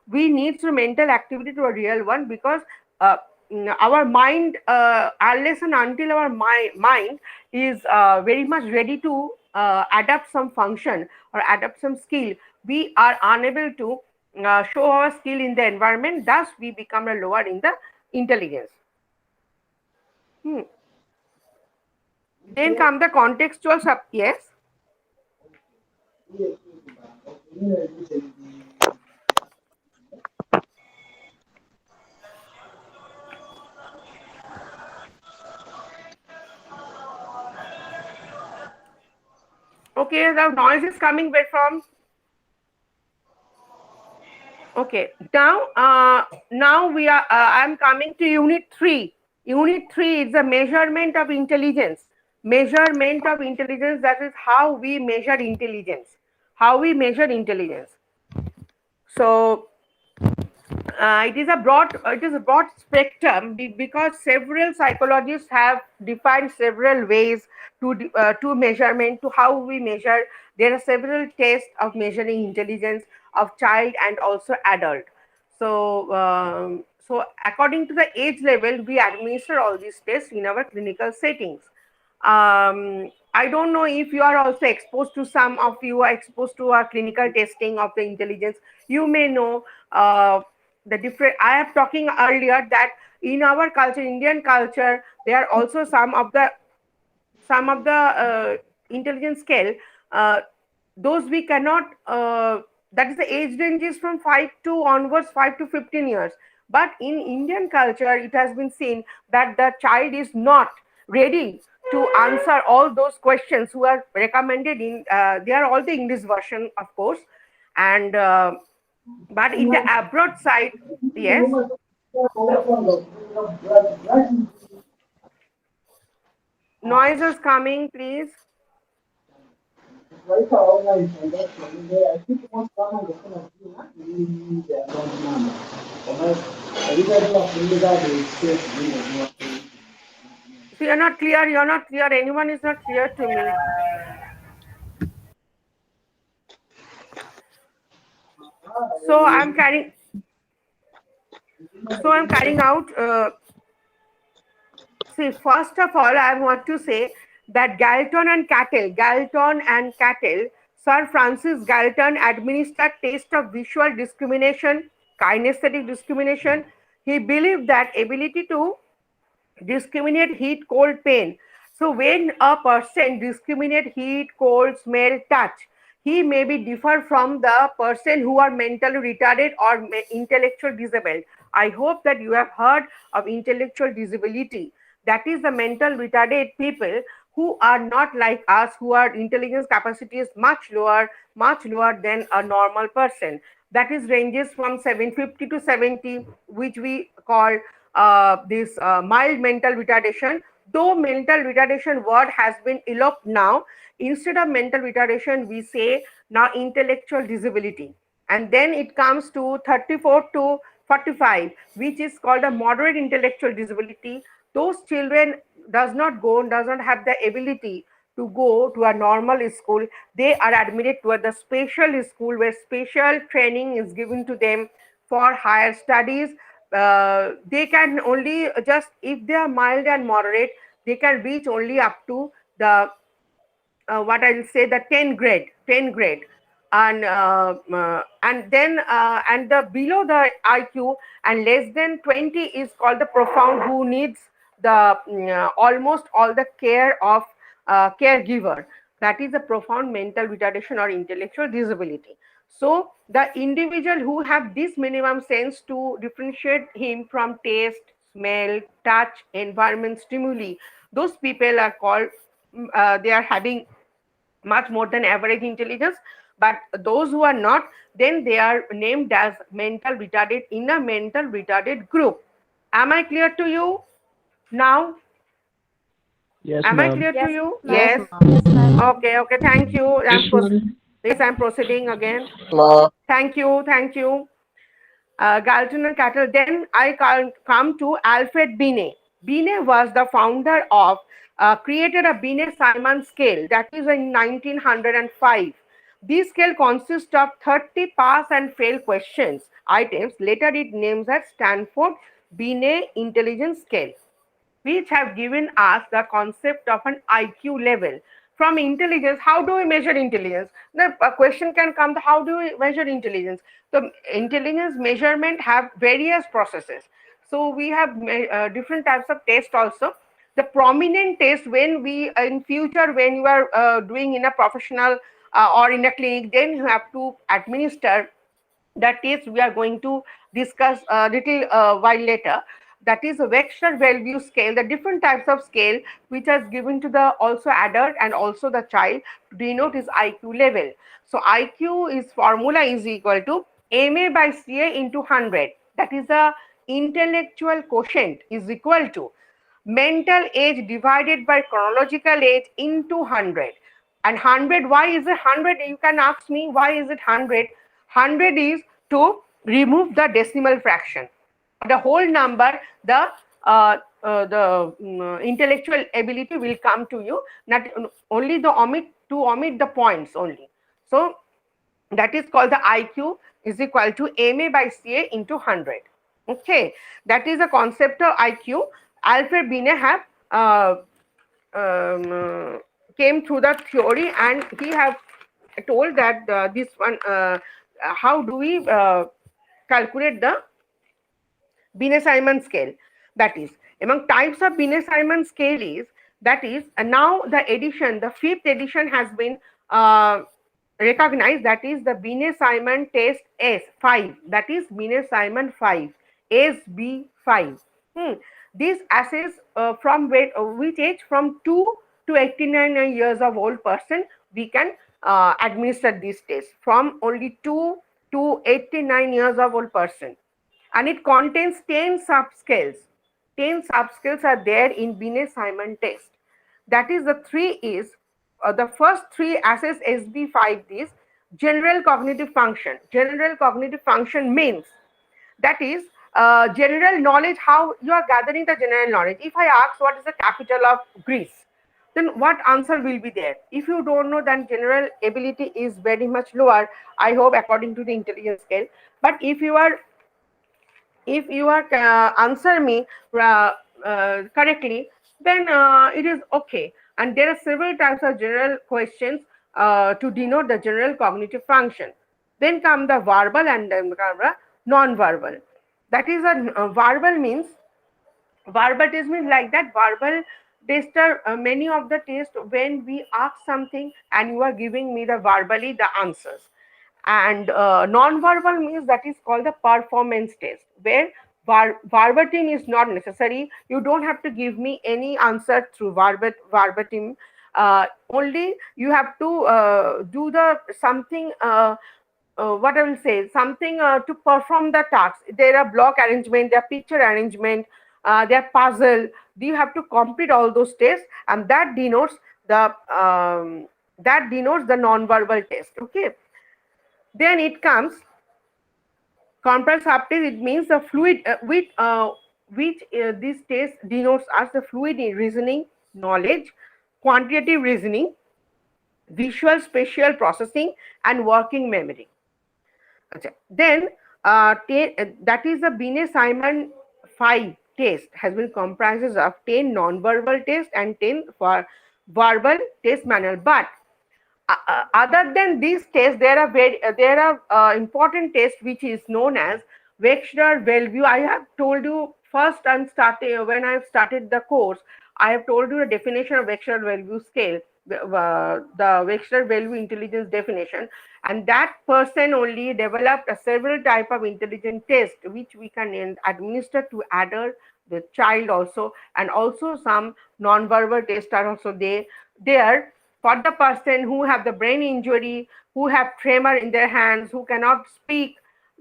We need some mental activity to a real one, because our mind, unless and until our mind is very much ready to adapt some function or adapt some skill, we are unable to show our skill in the environment. Thus, we become a lower in the intelligence. Then come the contextual sub. Yes. Okay, the noise is coming where from? Okay, now we are. I am coming to Unit 3. Unit 3 is the measurement of intelligence. Measurement of intelligence. That is how we measure intelligence. How we measure intelligence. So it is a broad spectrum, because several psychologists have defined several ways to measurement, to how we measure. There are several tests of measuring intelligence of child and also adult. So so according to the age level, we administer all these tests in our clinical settings. I don't know if you are also exposed to, some of you are exposed to a clinical testing of the intelligence. You may know the different. I am talking earlier that in our culture, Indian culture, there are also some of the intelligence scale. Those we cannot. That is the age range is from 5 to onwards, 5 to 15 years. But in Indian culture, it has been seen that the child is not ready to answer all those questions who are recommended in. They are all the English version, of course, and but in the abroad side, yes. Noise is coming, please. So you're not clear, you're not clear, anyone is not clear to me. So I'm carrying out, see, first of all, I want to say that Galton and Cattle, Sir Francis Galton administered test of visual discrimination, kinesthetic discrimination. He believed that ability to discriminate heat, cold, pain. So when a person discriminate heat, cold, smell, touch, he may be differ from the person who are mentally retarded or intellectual disabled. I hope that you have heard of intellectual disability. That is the mental retarded people who are not like us, who are intelligence capacity is much lower than a normal person. That is ranges from 750 to 70, which we call this mild mental retardation. Though mental retardation word has been eloped now, instead of mental retardation, we say now intellectual disability. And then it comes to 34 to 45, which is called a moderate intellectual disability. Those children does not have the ability to go to a normal school. They are admitted to the special school where special training is given to them for higher studies. They can only just, if they are mild and moderate, they can reach only up to the what I'll say the 10 grade, and then and the below the IQ and less than 20 is called the profound, who needs the almost all the care of caregiver. That is a profound mental retardation or intellectual disability. So the individual who have this minimum sense to differentiate him from taste, smell, touch, environment, stimuli, those people are called, they are having much more than average intelligence. But those who are not, then they are named as mental retarded, in a mental retarded group. Am I clear to you now? Yes, Am I ma'am. clear to you? Yes. Yes. Yes, ma'am. Okay, thank you. Yes, ma'am. Yes, I'm proceeding again. Ma. Thank you. Galton and Cattle. Then I come to Alfred Binet. Binet was the founder of, created a Binet-Simon scale, that is in 1905. This scale consists of 30 pass and fail questions items. Later it names as Stanford Binet Intelligence Scale, which have given us the concept of an IQ level. From intelligence, how do we measure intelligence? The question can come, how do we measure intelligence? The intelligence measurement have various processes. So we have different types of tests also. The prominent test, when we in future, when you are doing in a professional or in a clinic, then you have to administer that test we are going to discuss a little while later. That is a Wechsler value scale, the different types of scale which has given to the also adult and also the child to denote his IQ level. So IQ is formula is equal to MA by CA into 100. That is the intellectual quotient is equal to mental age divided by chronological age into 100. And 100, why is it 100? You can ask me, why is it 100? 100 is to remove the decimal fraction. The whole number, the intellectual ability will come to you, not only the omit the points only. So that is called the IQ is equal to MA by CA into 100. Okay, that is a concept of IQ. Alfred Binet have came through the theory, and he have told that this one, how do we calculate the Binet-Simon scale. That is, among types of Binet-Simon scale is, that is, now the edition, the 5th edition has been recognized, that is the Binet-Simon test S5, that is Binet-Simon 5, SB5. This assess from which age, from 2 to 89 years of old person, we can administer this test, from only 2 to 89 years of old person. And it contains 10 subscales. 10 subscales are there in Binet-Simon test. That is, the three is, the first three assess SB5 is general cognitive function. General cognitive function means, that is, general knowledge, how you are gathering the general knowledge. If I ask what is the capital of Greece, then what answer will be there? If you don't know, then general ability is very much lower, I hope, according to the intelligence scale. But if you are answer me correctly, then it is okay. And there are several types of general questions to denote the general cognitive function. Then come the verbal, and then come the non-verbal. That is, a verbal means, verbal test means like that. Verbal tests are many of the tests when we ask something and you are giving me the verbally the answers. And non-verbal means, that is called the performance test, where verbatim is not necessary. You don't have to give me any answer through verbatim. Only you have to do the something, what I will say, something to perform the task. There are block arrangement, there are picture arrangement, there are puzzle. You have to complete all those tests, and that denotes the non-verbal test. Okay. Then it comes complex subtest. It means the fluid which this test denotes as the fluid in reasoning, knowledge, quantitative reasoning, visual spatial processing, and working memory. Then that is the Binet-Simon 5 test has been comprises of 10 non-verbal tests and 10 for verbal test manual. But other than these tests, there are important tests which is known as Wechsler-Bellevue. I have told you first when I started the course, I have told you the definition of Wechsler-Bellevue scale, the Wechsler-Bellevue intelligence definition, and that person only developed a several type of intelligence test which we can administer to adult, the child also, and also some non-verbal tests are also there for the person who have the brain injury, who have tremor in their hands, who cannot speak.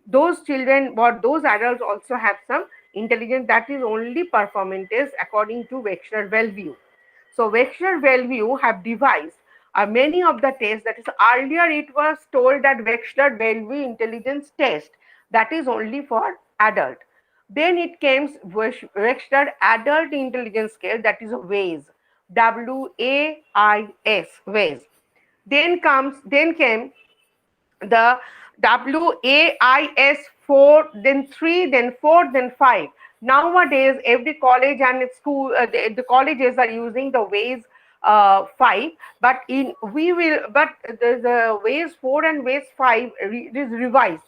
Those children or those adults also have some intelligence, that is only performance test according to Wechsler-Bellevue. So Wechsler-Bellevue have devised many of the tests. That is, earlier it was told that Wechsler-Bellevue intelligence test, that is only for adult. Then it came Wechsler Adult Intelligence Scale, that is a WAIS. WAIS, WAIS. Then came the WAIS 4, then 3, then 4, then 5. Nowadays, every college and school, the colleges are using the WAIS 5, but the WAIS 4 and WAIS 5 is revised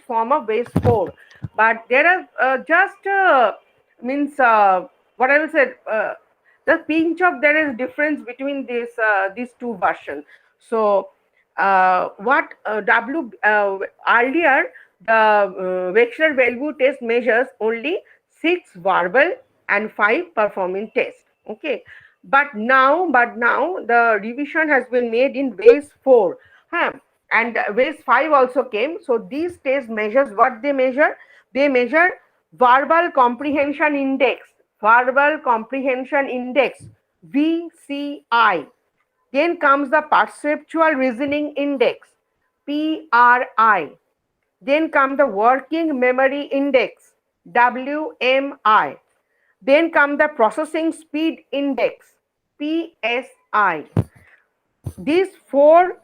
form of WAIS 4. But there are just what I will say, the pinch of there is difference between these two versions. So earlier the Wechsler-Bellevue test measures only 6 verbal and 5 performance tests. Okay, but now the revision has been made in WAIS 4, and WAIS 5 also came. So these tests measures what they measure. They measure verbal comprehension index, VCI. Then comes the perceptual reasoning index, PRI. Then comes the working memory index, WMI. Then comes the processing speed index, PSI. These four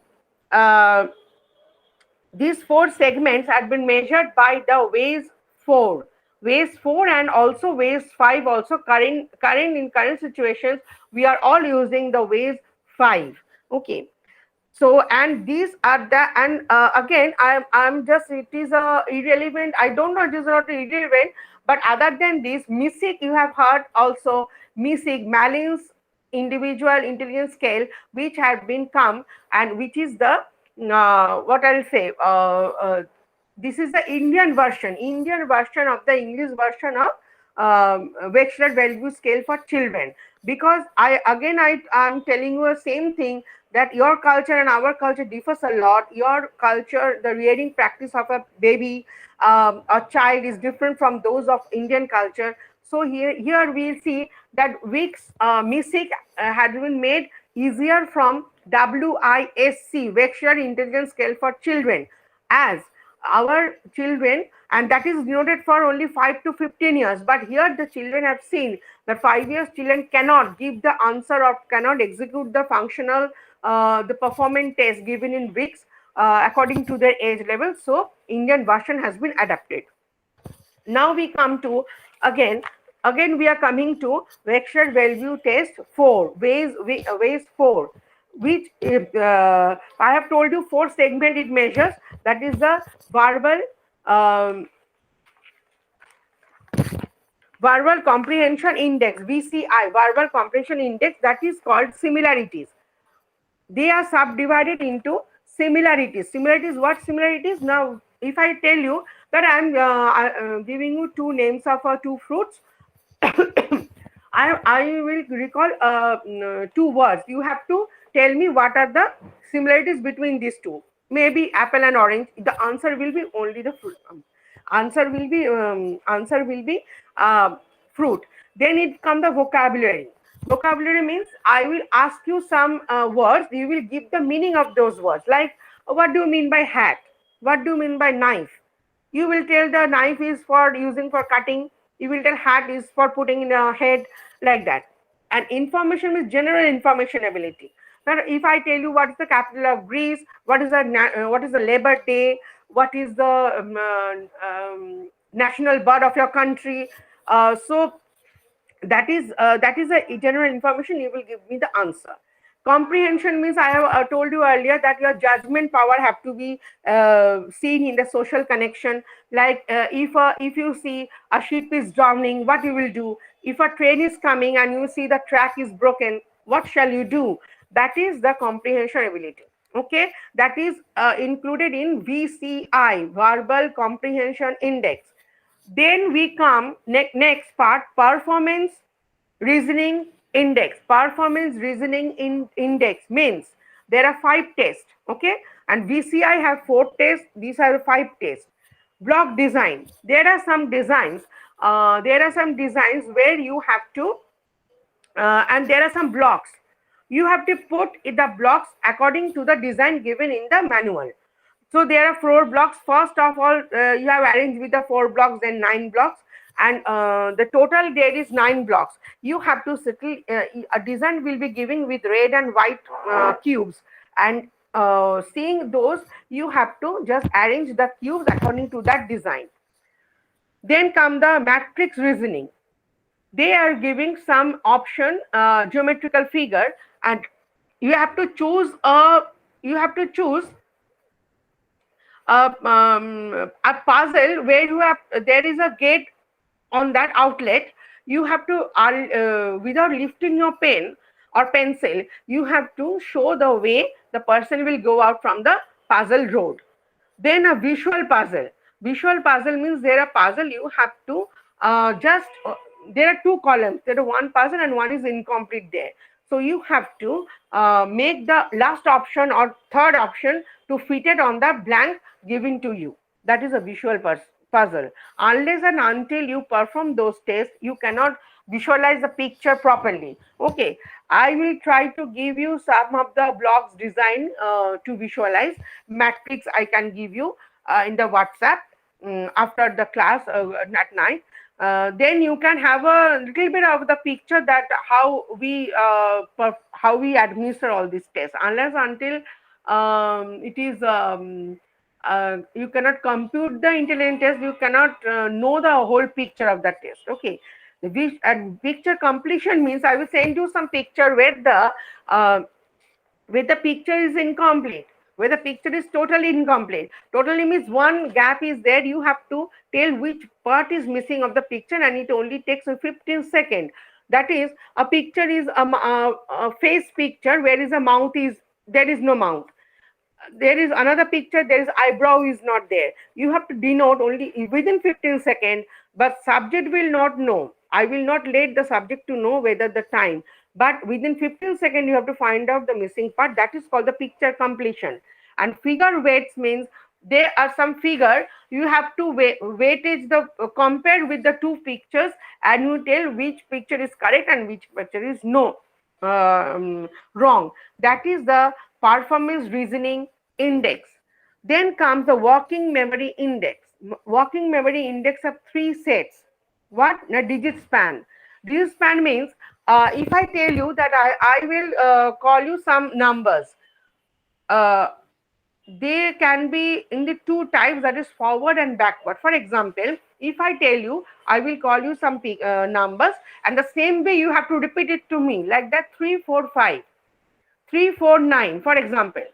segments have been measured by the WAIS 4. WAIS 4 and also WAIS 5 also in current situations, we are all using the WAIS 5. Okay. So, and these are the, and again, I'm just, it is irrelevant. I don't know, it is not irrelevant, but other than this, MISIC, you have heard also, MISIC, Malins Individual Intelligence Scale, which had been come, and which is the, what I'll say, this is the Indian version of the English version of Wechsler value scale for children. Because I'm telling you the same thing, that your culture and our culture differs a lot. Your culture, the rearing practice of a baby, a child is different from those of Indian culture. So here we see that WICS MISIC had been made easier from WISC, Wechsler Intelligence Scale for Children, as our children, and that is denoted for only 5 to 15 years. But here the children have seen that 5 years children cannot give the answer or cannot execute the functional, the performance test given in WICS according to their age level. So Indian version has been adapted. Now we come to, again we are coming to Wechsler value test 4, ways 4, which I have told you 4 segment it measures. That is the verbal comprehension index, VCI, verbal comprehension index, that is called similarities. They are subdivided into similarities. Similarities, what similarities? Now, if I tell you that I am giving you 2 names of 2 fruits, I will recall 2 words. You have to tell me what are the similarities between these 2. Maybe apple and orange. The answer will be only the fruit. Answer will be fruit. Then it comes the vocabulary. Vocabulary means I will ask you some words. You will give the meaning of those words. Like, what do you mean by hat? What do you mean by knife? You will tell the knife is for using for cutting. You will tell hat is for putting in a head, like that. And information is general information ability. Now, if I tell you what is the capital of Greece, what is the Labor Day, what is the national bird of your country, so that is a general information. You will give me the answer. Comprehension means I have told you earlier that your judgment power have to be seen in the social connection. Like if you see a ship is drowning, what you will do? If a train is coming and you see the track is broken, what shall you do? That is the comprehension ability. Okay, that is included in VCI, Verbal Comprehension Index. Then we come next part, performance reasoning index. Performance reasoning index means there are 5 tests. Okay, and VCI have 4 tests. These are 5 tests. Block design. There are some designs. Where you have to, and there are some blocks. You have to put the blocks according to the design given in the manual. So there are 4 blocks. First of all, you have arranged with the 4 blocks, then 9 blocks, and the total there is 9 blocks. You have to settle. A design will be given with red and white cubes, and seeing those, you have to just arrange the cubes according to that design. Then come the matrix reasoning. They are giving some option, geometrical figure, and you have to choose a puzzle where there is a gate on that outlet. You have to without lifting your pen or pencil, you have to show the way the person will go out from the puzzle road. Then a visual puzzle. Visual puzzle means there are puzzle you have to there are 2 columns. There are 1 puzzle and 1 is incomplete there. So you have to make the last option or third option to fit it on the blank given to you. That is a visual puzzle. Unless and until you perform those tests, you cannot visualize the picture properly. Okay, I will try to give you some of the blocks design to visualize. Matrix I can give you in the WhatsApp after the class at night. Then you can have a little bit of the picture that how we administer all these tests. Unless until it is you cannot compute the intelligence test, you cannot know the whole picture of the test. Okay, the picture completion means I will send you some picture where the where the picture is incomplete, where the picture is totally incomplete. Totally means one gap is there, you have to tell which part is missing of the picture, and it only takes 15 seconds. That is, a picture is a face picture where is a mouth is, there is no mouth. There is another picture, there is eyebrow is not there. You have to denote only within 15 seconds, but subject will not know. I will not let the subject to know whether the time, but within 15 seconds you have to find out the missing part. That is called the picture completion. And figure weights means there are some figure you have to weightage the compare with the two pictures, and you tell which picture is correct and which picture is wrong. That is the performance reasoning index. Then comes the working memory index. Working memory index of 3 sets. What? A digit span. Digit span means if I tell you that I will call you some numbers, they can be in the two types, that is forward and backward. For example, if I tell you I will call you some numbers, and the same way you have to repeat it to me, like that 3 4 5 3 4 9. For example,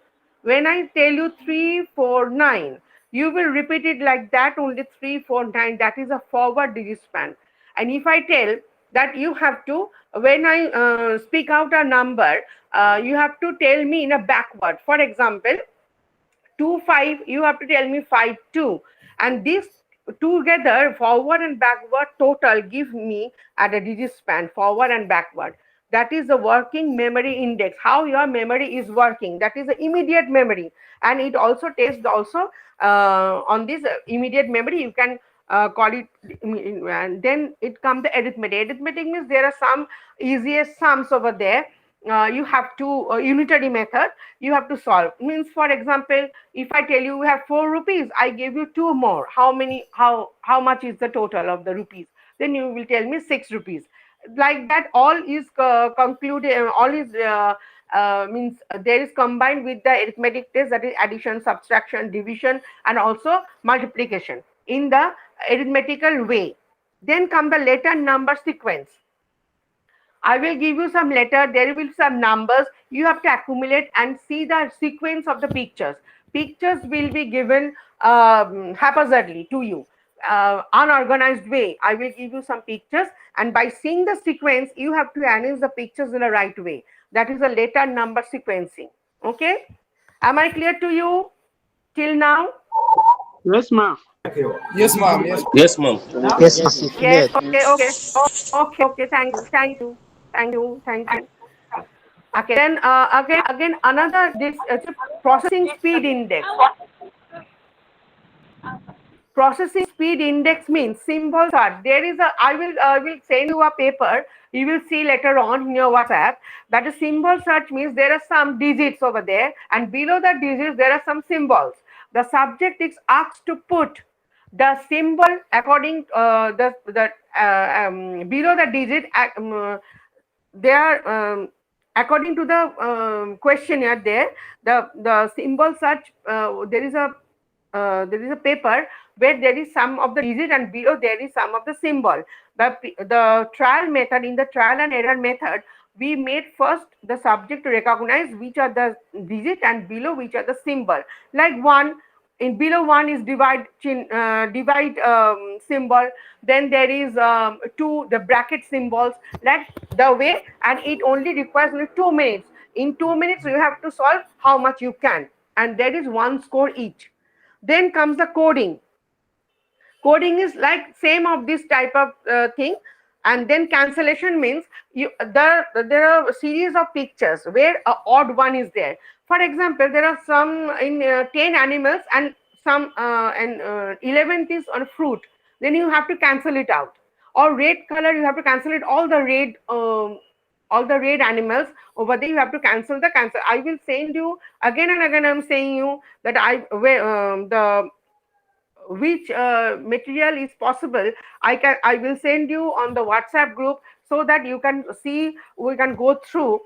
when I tell you 3 4 9, you will repeat it like that only, 3 4 9. That is a forward digit span. And if I tell that you have to, when I speak out a number, you have to tell me in a backward. For example, 2 5, you have to tell me 5 2, and this together, forward and backward total, give me at a digit span, forward and backward. That is the working memory index, how your memory is working. That is the immediate memory, and it also tests also on this immediate memory. You can call it, and then it comes the arithmetic. Arithmetic means there are some easiest sums over there. You have to unitary method you have to solve. Means, for example, if I tell you we have 4 rupees, I give you 2 more. How much is the total of the rupees? Then you will tell me 6 rupees. Like that, all is concluded. All is means there is combined with the arithmetic test, that is addition, subtraction, division, and also multiplication in the arithmetical way. Then come the letter number sequence. I will give you some letter, there will be some numbers, you have to accumulate and see the sequence of the pictures. Pictures will be given haphazardly to you, unorganized way. I will give you some pictures, and by seeing the sequence, you have to arrange the pictures in the right way. That is a letter number sequencing. Okay? Am I clear to you till now? Yes, ma'am. Yes, ma'am. Yes. Yes, ma'am. Yes, ma'am. Yes. Okay. Thank you. Okay. Then again another, this processing speed index. Processing speed index means symbol search. There is a, I will send you a paper. You will see later on in your WhatsApp that a symbol search means there are some digits over there, and below the digits there are some symbols. The subject is asked to put the symbol according below the digit. They are according to the questionnaire. There, the symbol search. There is a paper where there is some of the digit, and below there is some of the symbol. The trial method, in the trial and error method, we made first the subject to recognize which are the digit and below which are the symbol. Like 1, in below 1 is divide symbol. Then there is 2, the bracket symbols, like the way, and it only requires only 2 minutes. In 2 minutes you have to solve how much you can, and there is 1 score each. Then comes the coding. Coding is like same of this type of thing. And then cancellation means there are a series of pictures where an odd one is there. For example, there are some in 10 animals, and some and 11th is on fruit. Then you have to cancel it out. Or red color, you have to cancel it, all the red animals over there, you have to cancel. I will send you again and again. I'm saying you that which material is possible. I will send you on the WhatsApp group, so that you can see, we can go through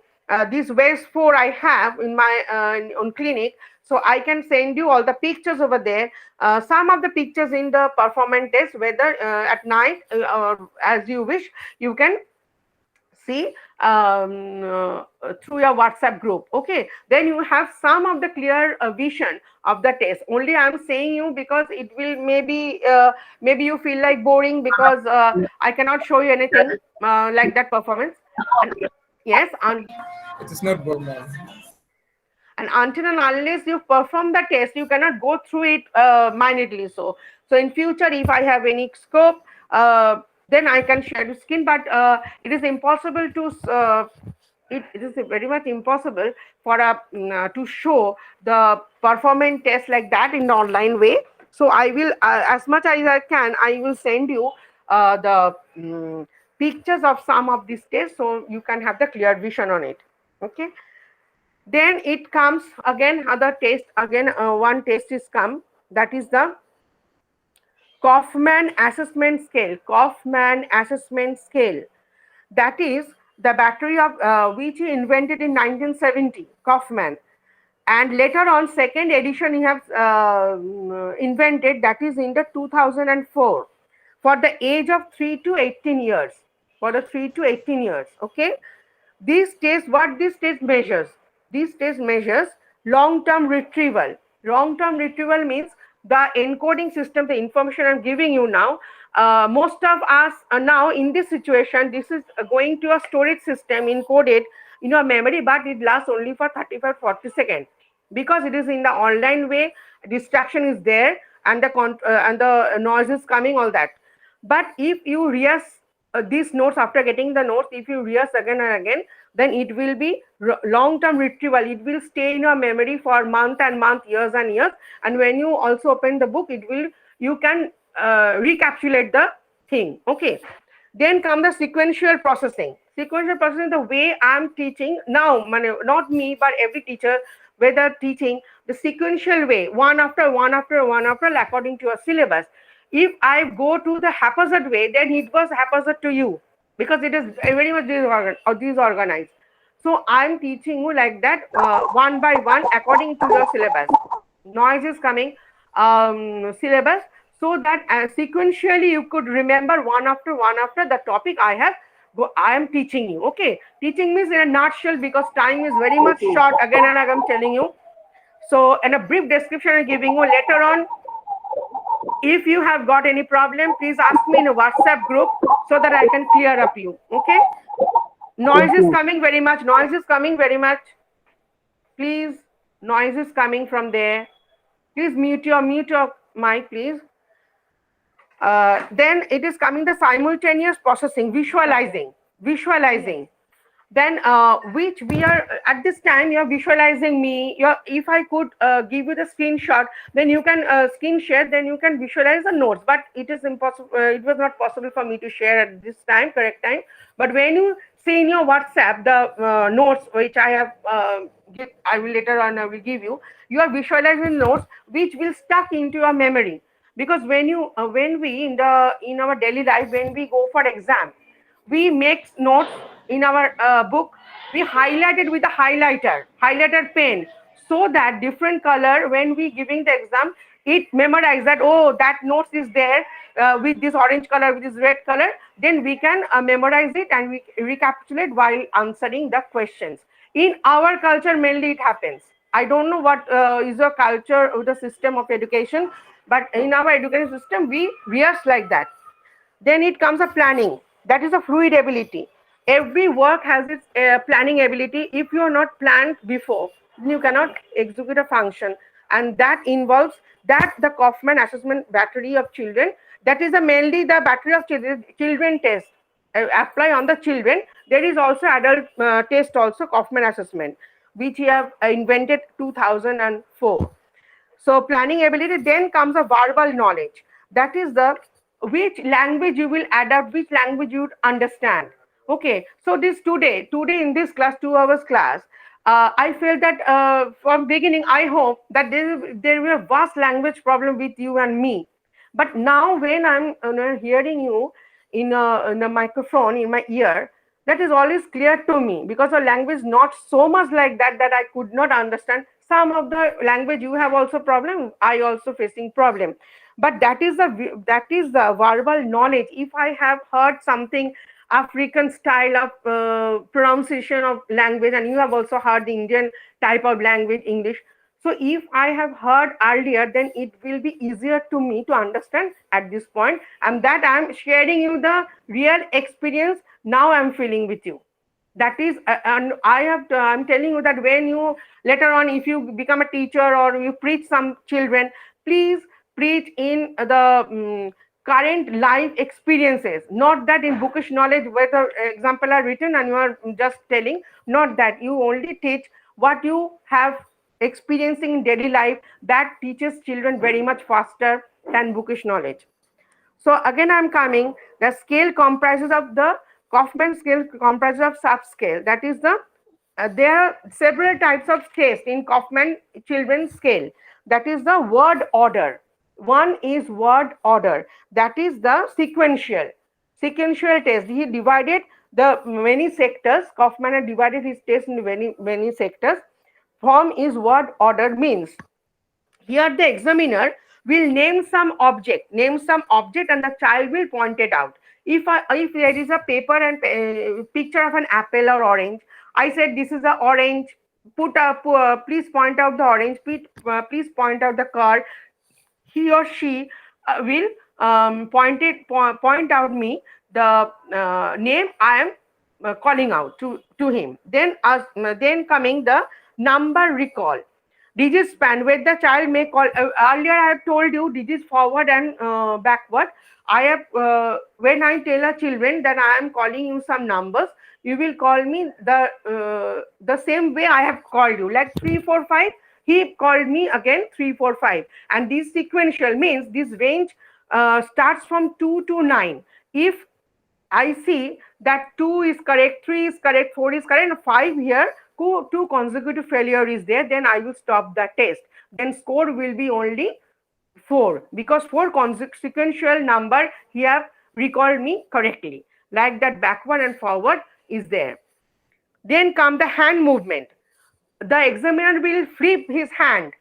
these ways 4 I have in my on clinic. So I can send you all the pictures over there. Some of the pictures in the performance test, whether at night or as you wish, you can see through your WhatsApp group. Okay, then you have some of the clear vision of the test. Only I'm saying you because it will maybe you feel like boring because I cannot show you anything like that performance. And yes, It is not boring. and until and unless you perform the test, you cannot go through it minutely. So in future, if I have any scope, then I can share the screen. But it is impossible to it is very much impossible for to show the performance test like that in the online way. So I will, as much as I can, I will send you the pictures of some of these tests, so you can have the clear vision on it. Okay. Then it comes again other test, again one test is come, that is the Kaufman assessment scale. Kaufman assessment scale, that is the battery of which he invented in 1970, Kaufman, and later on second edition he has invented, that is in the 2004, for the age of 3 to 18 years, for the 3 to 18 years. Okay, these tests, what this test measures? This test measures long-term retrieval. Long-term retrieval means the encoding system, the information I'm giving you now. Most of us are now in this situation. This is going to a storage system encoded in your memory, but it lasts only for 35-40 seconds because it is in the online way. Distraction is there, and the noise is coming, all that. But if you rehearse these notes, after getting the notes, if you rehearse again and again, then it will be long-term retrieval. It will stay in your memory for month and month, years and years. And when you also open the book, you can recapitulate the thing. Okay. Then come the sequential processing. Sequential processing, the way I'm teaching now, not me, but every teacher, whether teaching the sequential way, one after one after one after, according to your syllabus. If I go to the haphazard way, then it was haphazard to you because it is very much disorganized. So I'm teaching you like that, one by one, according to your syllabus. Noise is coming, syllabus, so that sequentially you could remember one after the topic I am teaching you. Okay, teaching means in a nutshell, because time is very much short. Again and again I'm telling you. So in a brief description I'm giving you. Later on, if you have got any problem, please ask me in a WhatsApp group so that I can clear up you. Okay. Noise is coming very much. Noise is coming very much. Please, noise is coming from there. Please mute your mic, please. Then it is coming the simultaneous processing, visualizing. Then which we are at this time, you're visualizing me. If I could give you the screenshot, then you can screen share, then you can visualize the notes. But it is impossible. It was not possible for me to share at this time, correct time. But when you see in your WhatsApp the notes which I have, I will later on I will give you. You are visualizing notes which will stuck into your memory, because when we in our daily life, when we go for exam, we make notes in our book. We highlight it with a highlighter pen, so that different color, when we giving the exam, it memorize that, oh, that notes is there with this orange color, with this red color. Then we can memorize it and we recapitulate while answering the questions. In our culture, mainly it happens. I don't know what is your culture or the system of education, but in our education system, we rehearse like that. Then it comes a planning. That is a fluid ability. Every work has its planning ability. If you are not planned before, you cannot execute a function. And that involves that the Kaufman assessment battery of children. That is mainly the battery of children test. Apply on the children. There is also adult test also, Kaufman assessment, which he have invented 2004. So planning ability. Then comes a verbal knowledge. That is the which language you will adapt, which language you would understand. Okay, so this today in this class, 2 hours class, I felt that from beginning, I hope that there will be a vast language problem with you and me. But now when I'm hearing you in a microphone in my ear, that is always clear to me, because our language is not so much like that I could not understand. Some of the language you have also problem, I also facing problem. But that is the verbal knowledge. If I have heard something African style of pronunciation of language, and you have also heard the Indian type of language, English. So if I have heard earlier, then it will be easier to me to understand at this point, and that I'm sharing you the real experience now I'm feeling with you. That is, and I'm telling you that when you later on, if you become a teacher or you preach some children, please preach in the current life experiences, not that in bookish knowledge where the example are written and you are just telling. Not that, you only teach what you have experiencing in daily life. That teaches children very much faster than bookish knowledge. So again, I'm coming. The scale comprises of the Kaufman scale comprises of subscale. That is the there are several types of tests in Kaufman children's scale. That is the word order. One is word order. That is the sequential test. He divided the many sectors. Kaufman had divided his test into many sectors. Form is word order means here the examiner will name some object, and the child will point it out. If there is a paper and picture of an apple or orange, I said this is an orange. Please point out the orange. Please point out the car. He or she will point out me the name I am calling out to him. Then coming the number recall. Digit span, where the child may call. Earlier I have told you digits forward and backward. I have when I tell a children that I am calling you some numbers, you will call me the same way I have called you, like 3 4 5. He called me again 3 4 5, and this sequential means this range starts from 2 to 9. If I see that 2 is correct, 3 is correct, 4 is correct, and 5 here, 2 consecutive failure is there, then I will stop the test. Then score will be only 4, because 4 sequential number he have recalled me correctly. Like that, backward and forward is there. Then come the hand movement. The examiner will flip his hand,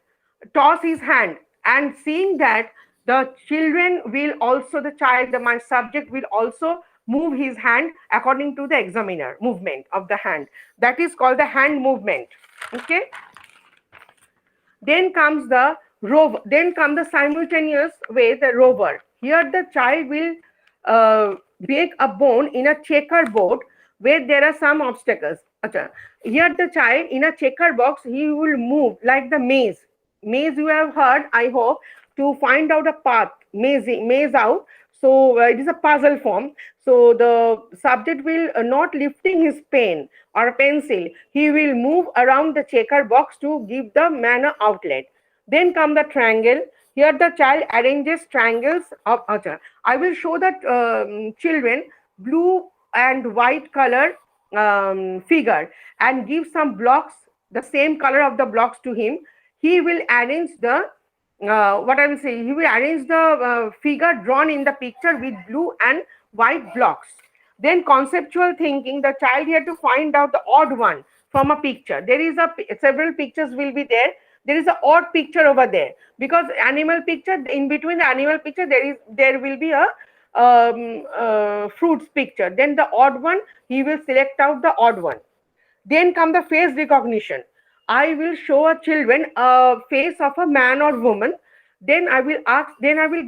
toss his hand, and seeing that the children will also, my subject will also move his hand according to the examiner movement of the hand. That is called the hand movement. Okay. Then comes the rover. Then come the simultaneous way, the rover. Here the child will break a bone in a checkerboard where there are some obstacles. Here the child in a checker box, he will move like the maze. Maze you have heard, I hope, to find out a path, maze out. So it is a puzzle form. So the subject will not lifting his pen or pencil. He will move around the checker box to give the man an outlet. Then come the triangle. Here the child arranges triangles of I will show that children blue and white color figure and give some blocks, the same color of the blocks to him. He will arrange the he will arrange the figure drawn in the picture with blue and white blocks. Then conceptual thinking, the child here to find out the odd one from a picture. There is several pictures will be there. There is an odd picture over there, because animal picture, in between the animal picture there will be a fruits picture. Then the odd one, he will select out the odd one. Then come the face recognition. I will show a children a face of a man or woman. Then I will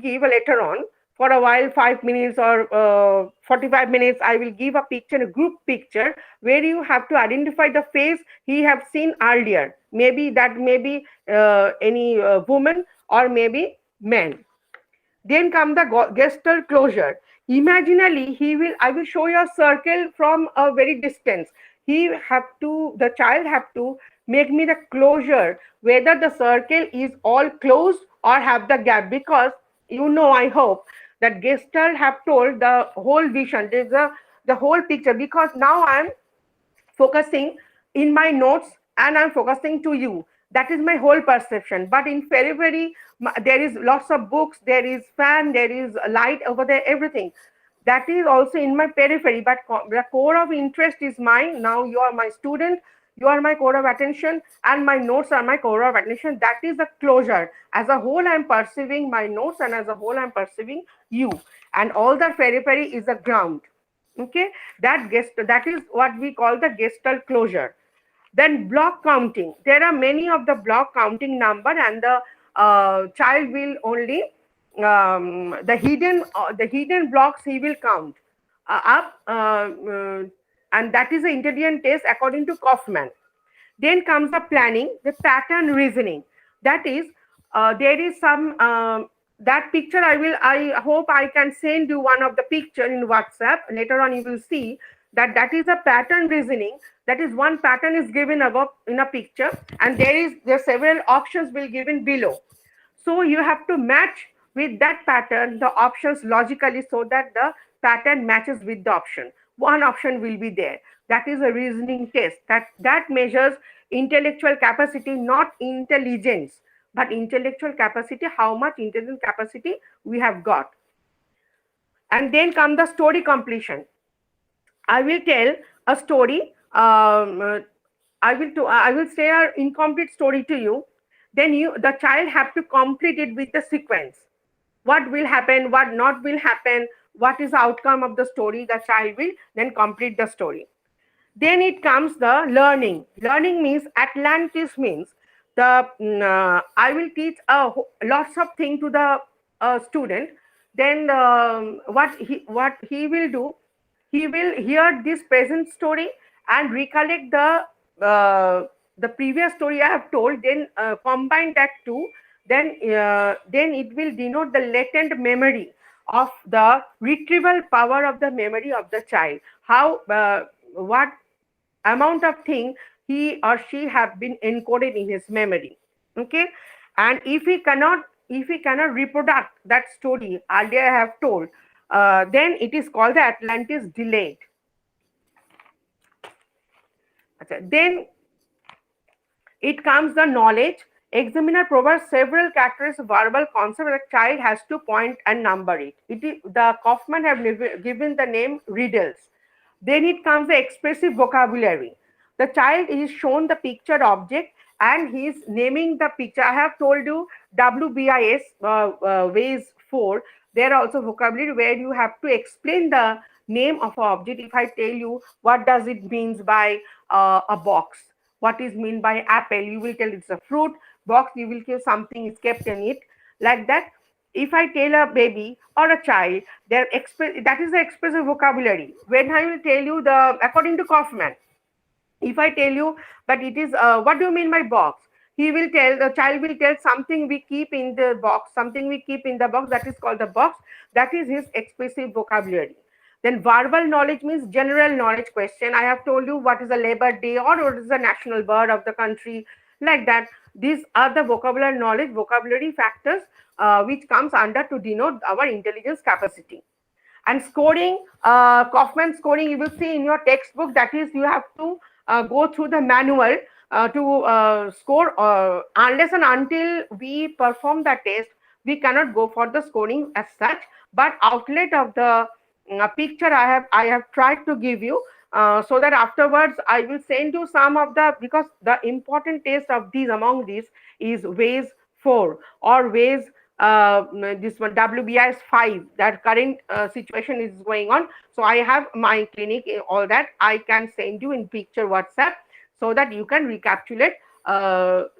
give a later on for a while, 5 minutes or 45 minutes, I will give a picture, a group picture, where you have to identify the face he have seen earlier. Maybe that may be any woman or maybe man. Then come the gesture closure. Imaginally, I will show you a circle from a very distance. The child have to make me the closure, whether the circle is all closed or have the gap, because I hope that Gestalt have told the whole vision, there's the whole picture, because now I'm focusing in my notes and I'm focusing to you. That is my whole perception. But in periphery, there is lots of books, there is fan, there is light over there, everything. That is also in my periphery, but the core of interest is mine. Now you are my student, you are my core of attention, and my notes are my core of attention. That is the closure. As a whole, I'm perceiving my notes, and as a whole, I'm perceiving you. And all the periphery is the ground. Okay, that is what we call the Gestalt closure. Then block counting. There are many of the block counting number, and the child will only the hidden blocks he will count up, and that is the intelligent test according to Kaufman. Then comes the planning, the pattern reasoning. That is, there is some that picture. I hope I can send you one of the picture in WhatsApp. Later on, you will see that that is a pattern reasoning. That is, one pattern is given above in a picture, and there are several options will given below. So you have to match with that pattern the options logically, so that the pattern matches with the option. One option will be there. That is a reasoning test that measures intellectual capacity, not intelligence, but intellectual capacity, how much intelligent capacity we have got. And then come the story completion. I will tell a story. I will say an incomplete story to you. Then the child have to complete it with the sequence. What will happen, what not will happen, what is the outcome of the story. The child will then complete the story. Then it comes the learning. Learning means Atlantis means the I will teach lots of things to the student. Then what he will do, he will hear this present story and recollect the previous story I have told. Then combine that two. Then it will denote the latent memory of the retrieval power of the memory of the child. How what amount of thing he or she have been encoded in his memory. Okay, and if he cannot reproduce that story earlier I have told, then it is called the Atlantis delayed. Then it comes the knowledge. Examiner provides several characteristic verbal concepts that child has to point and number it. The Kaufman have given the name riddles. Then it comes the expressive vocabulary. The child is shown the pictured object and he is naming the picture. I have told you WBIS ways 4. There are also vocabulary where you have to explain the name of an object. If I tell you what does it means by a box, what is mean by apple, you will tell it's a fruit. Box, you will give something is kept in it, like that. If I tell a baby or a child, that is the expressive vocabulary. When I will tell you according to Kaufman, if I tell you that it is what do you mean by box, the child will tell something we keep in the box, that is called the box. That is his expressive vocabulary. Then verbal knowledge means general knowledge question. I have told you what is a Labor Day or what is the national bird of the country, like that. These are the vocabulary factors which comes under to denote our intelligence capacity. And scoring, Kaufman scoring, you will see in your textbook. That is, you have to go through the manual to score. Unless and until we perform the test, we cannot go for the scoring as such. But outlet of the picture I have tried to give you, so that afterwards I will send you some of because the important test of these among these is ways 4 or ways this one WBIS 5. That current situation is going on. So I have my clinic, all that I can send you in picture WhatsApp, so that you can recapitulate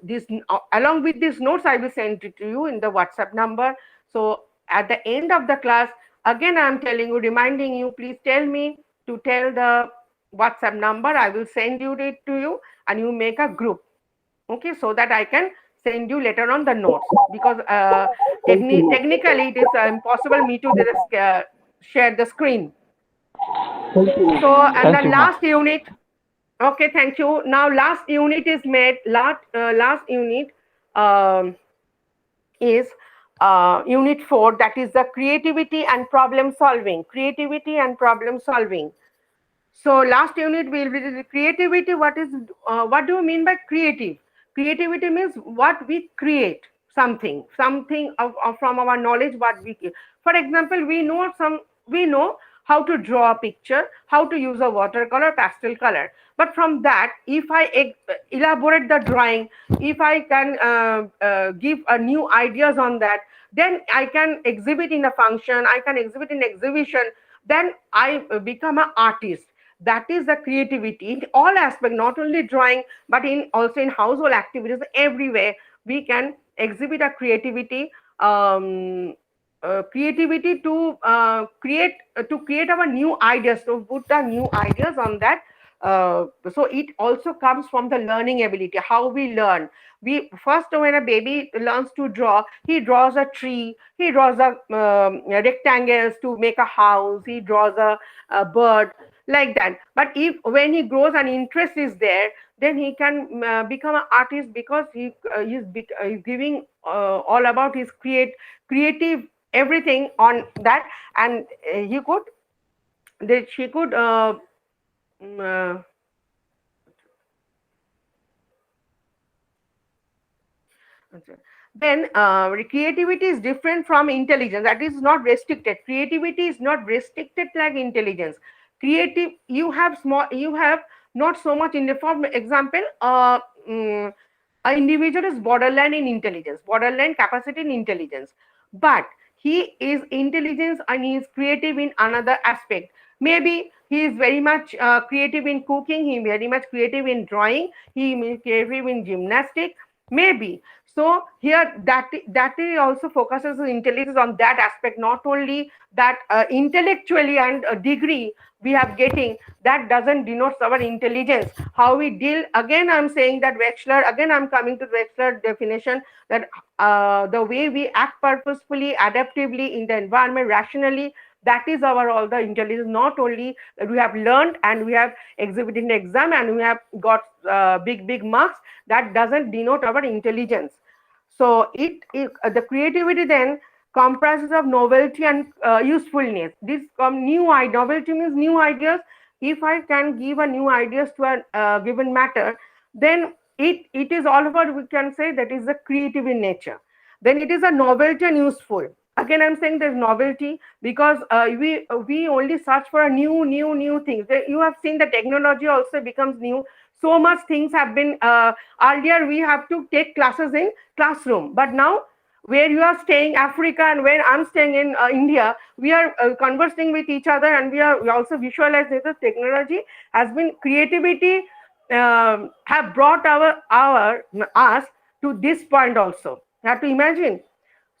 this along with these notes. I will send it to you in the WhatsApp number. So at the end of the class, again I am telling you, reminding you, please tell me to tell the WhatsApp number. I will send it to you and you make a group, okay, so that I can send you later on the notes, because technically it is impossible me to just share the screen. So and the last unit, okay, thank you. Now last unit is made. Last unit is unit 4, that is the creativity and problem solving. So last unit will be the creativity. What do you mean by creative? Creativity means what we create, something from our knowledge, what we create. For example, we know how to draw a picture, how to use a watercolor, pastel color. But from that, if I elaborate the drawing, if I can give new ideas on that, then I can exhibit in a function, I can exhibit in exhibition, then I become an artist. That is the creativity in all aspects, not only drawing, but in also in household activities. Everywhere we can exhibit a creativity, creativity to create our new ideas, to put the new ideas on that. So it also comes from the learning ability, how we learn. We first, when a baby learns to draw, he draws a tree, he draws a rectangles to make a house, he draws a bird, like that. But if when he grows and interest is there, then he can become an artist, because he is giving all about his creative everything on that. And he could that she could mm, uh, then creativity is different from intelligence. That is not restricted. Creativity is not restricted like intelligence. Creative, you have not so much in the form example. An individual is borderline in intelligence, borderline capacity in intelligence, but he is intelligence and he is creative in another aspect. Maybe he is very much creative in cooking, he is very much creative in drawing, he is creative in gymnastics, maybe. So here that also focuses on intelligence on that aspect, not only that intellectually and a degree we have getting, that doesn't denote our intelligence. How we deal, again I'm saying that Wechsler, again I'm coming to Wechsler definition, that the way we act purposefully, adaptively in the environment, rationally, that is our all the intelligence. Not only that we have learned and we have exhibited in the exam and we have got big marks, that doesn't denote our intelligence. So the creativity then comprises of novelty and usefulness. This novelty means new ideas. If I can give a new ideas to a given matter, then it is all about, we can say that is the creative in nature. Then it is a novelty and useful. Again I'm saying there's novelty because we only search for a new things. You have seen the technology also becomes new. So much things have been earlier we have to take classes in classroom, but now where you are staying Africa and where I'm staying in India, we are conversing with each other, and we also visualize that the technology has been creativity have brought us to this point also. You have to imagine.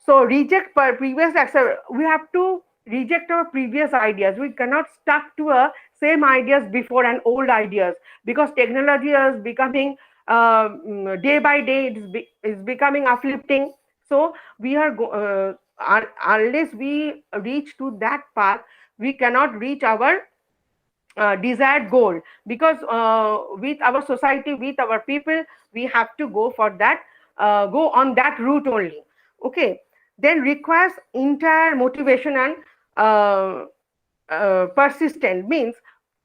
So reject previous accept. We have to reject our previous ideas. We cannot stuck to a same ideas before and old ideas, because technology is becoming day by day. It is becoming uplifting. So we are unless we reach to that path, we cannot reach our desired goal, because with our society, with our people, we have to go for that, go on that route only. Okay, then requires entire motivation and persistent, means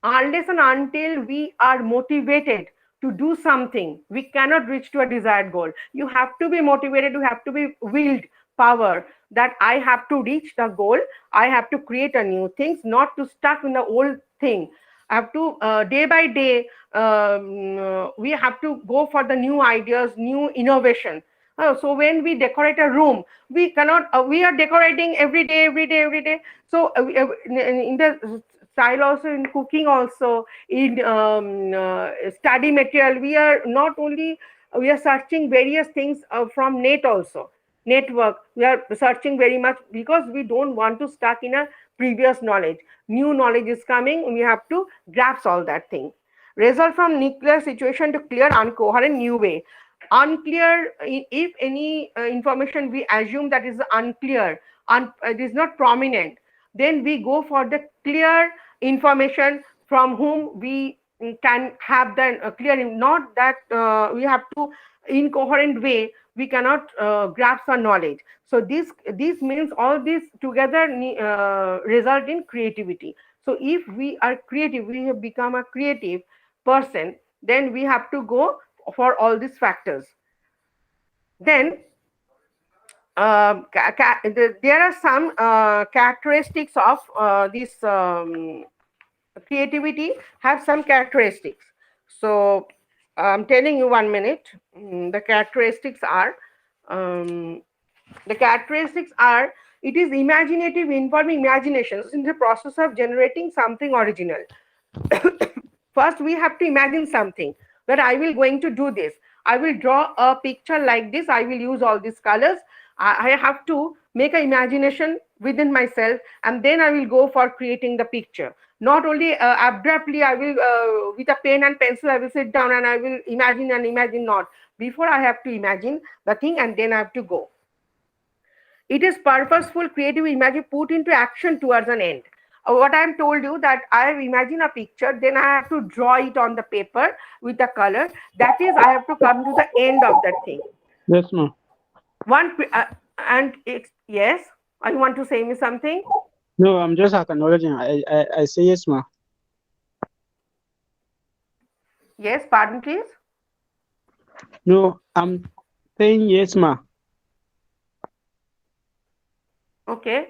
unless and until we are motivated to do something, we cannot reach to a desired goal. You have to be motivated, you have to be willed power, that I have to reach the goal, I have to create a new things, not to stuck in the old thing. I have to day by day we have to go for the new ideas, new innovation. So when we decorate a room, we cannot we are decorating every day. So in the style also, in cooking also, in study material, we are not only we are searching various things from net also, network. We are searching very much because we don't want to stuck in a previous knowledge. New knowledge is coming, we have to grasp all that thing. Result from nuclear situation to clear uncoherent new way. Unclear, if any information we assume that is unclear, it is not prominent, then we go for the clear information from whom we can have the clear, not that we have to incoherent way we cannot grasp our knowledge. So this means all this together result in creativity. So if we are creative, we have become a creative person, then we have to go for all these factors. Then there are some characteristics of this creativity, have some characteristics. So I'm telling you 1 minute. The characteristics are It is imaginative involving imaginations in the process of generating something original. First, we have to imagine something, that I will going to do this. I will draw a picture like this. I will use all these colors. I have to make an imagination within myself, and then I will go for creating the picture. Not only abruptly, I will, with a pen and pencil, I will sit down and I will imagine and imagine not. Before I have to imagine the thing and then I have to go. It is purposeful, creative imagine put into action towards an end. What I am told you that I have imagined a picture, then I have to draw it on the paper with the color. That is, I have to come to the end of that thing. Yes, ma'am. Yes, I want to say me something. No, I'm just acknowledging. I say yes, ma'am. Yes, pardon, please. No, I'm saying yes, ma'am. Okay.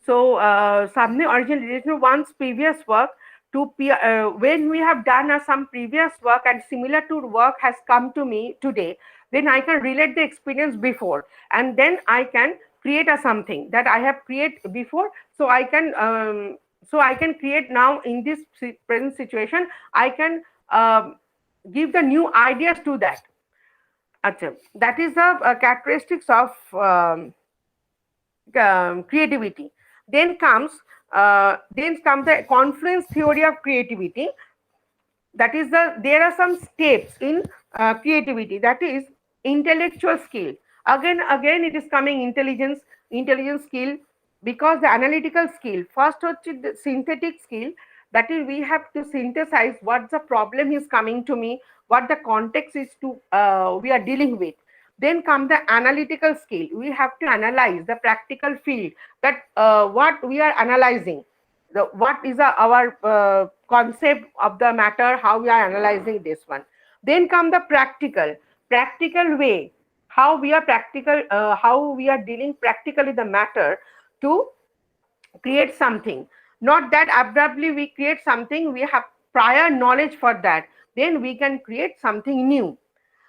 So, something original related to one's previous work to when we have done some previous work and similar to work has come to me today, then I can relate the experience before, and then I can create a something that I have created before. So I can create now in this present situation. I can give the new ideas to that. That is the characteristics of creativity. Then comes the confluence theory of creativity. That is there are some steps in creativity. That is intellectual skill. Again it is coming intelligence skill, because the analytical skill first the synthetic skill, that is we have to synthesize what the problem is coming to me, what the context is to we are dealing with. Then come the analytical skill. We have to analyze the practical field, that what we are analyzing, what is our concept of the matter, how we are analyzing this one. Then come the practical way, how we are dealing practically the matter to create something. Not that abruptly we create something, we have prior knowledge for that, then we can create something new.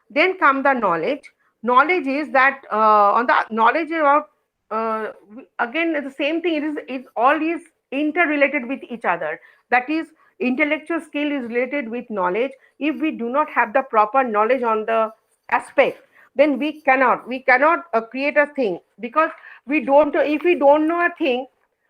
Then come the knowledge. Knowledge is that on the knowledge about again the same thing. It all is interrelated with each other. That is, intellectual skill is related with knowledge. If we do not have the proper knowledge on the aspect, then we cannot create a thing, because if we don't know a thing,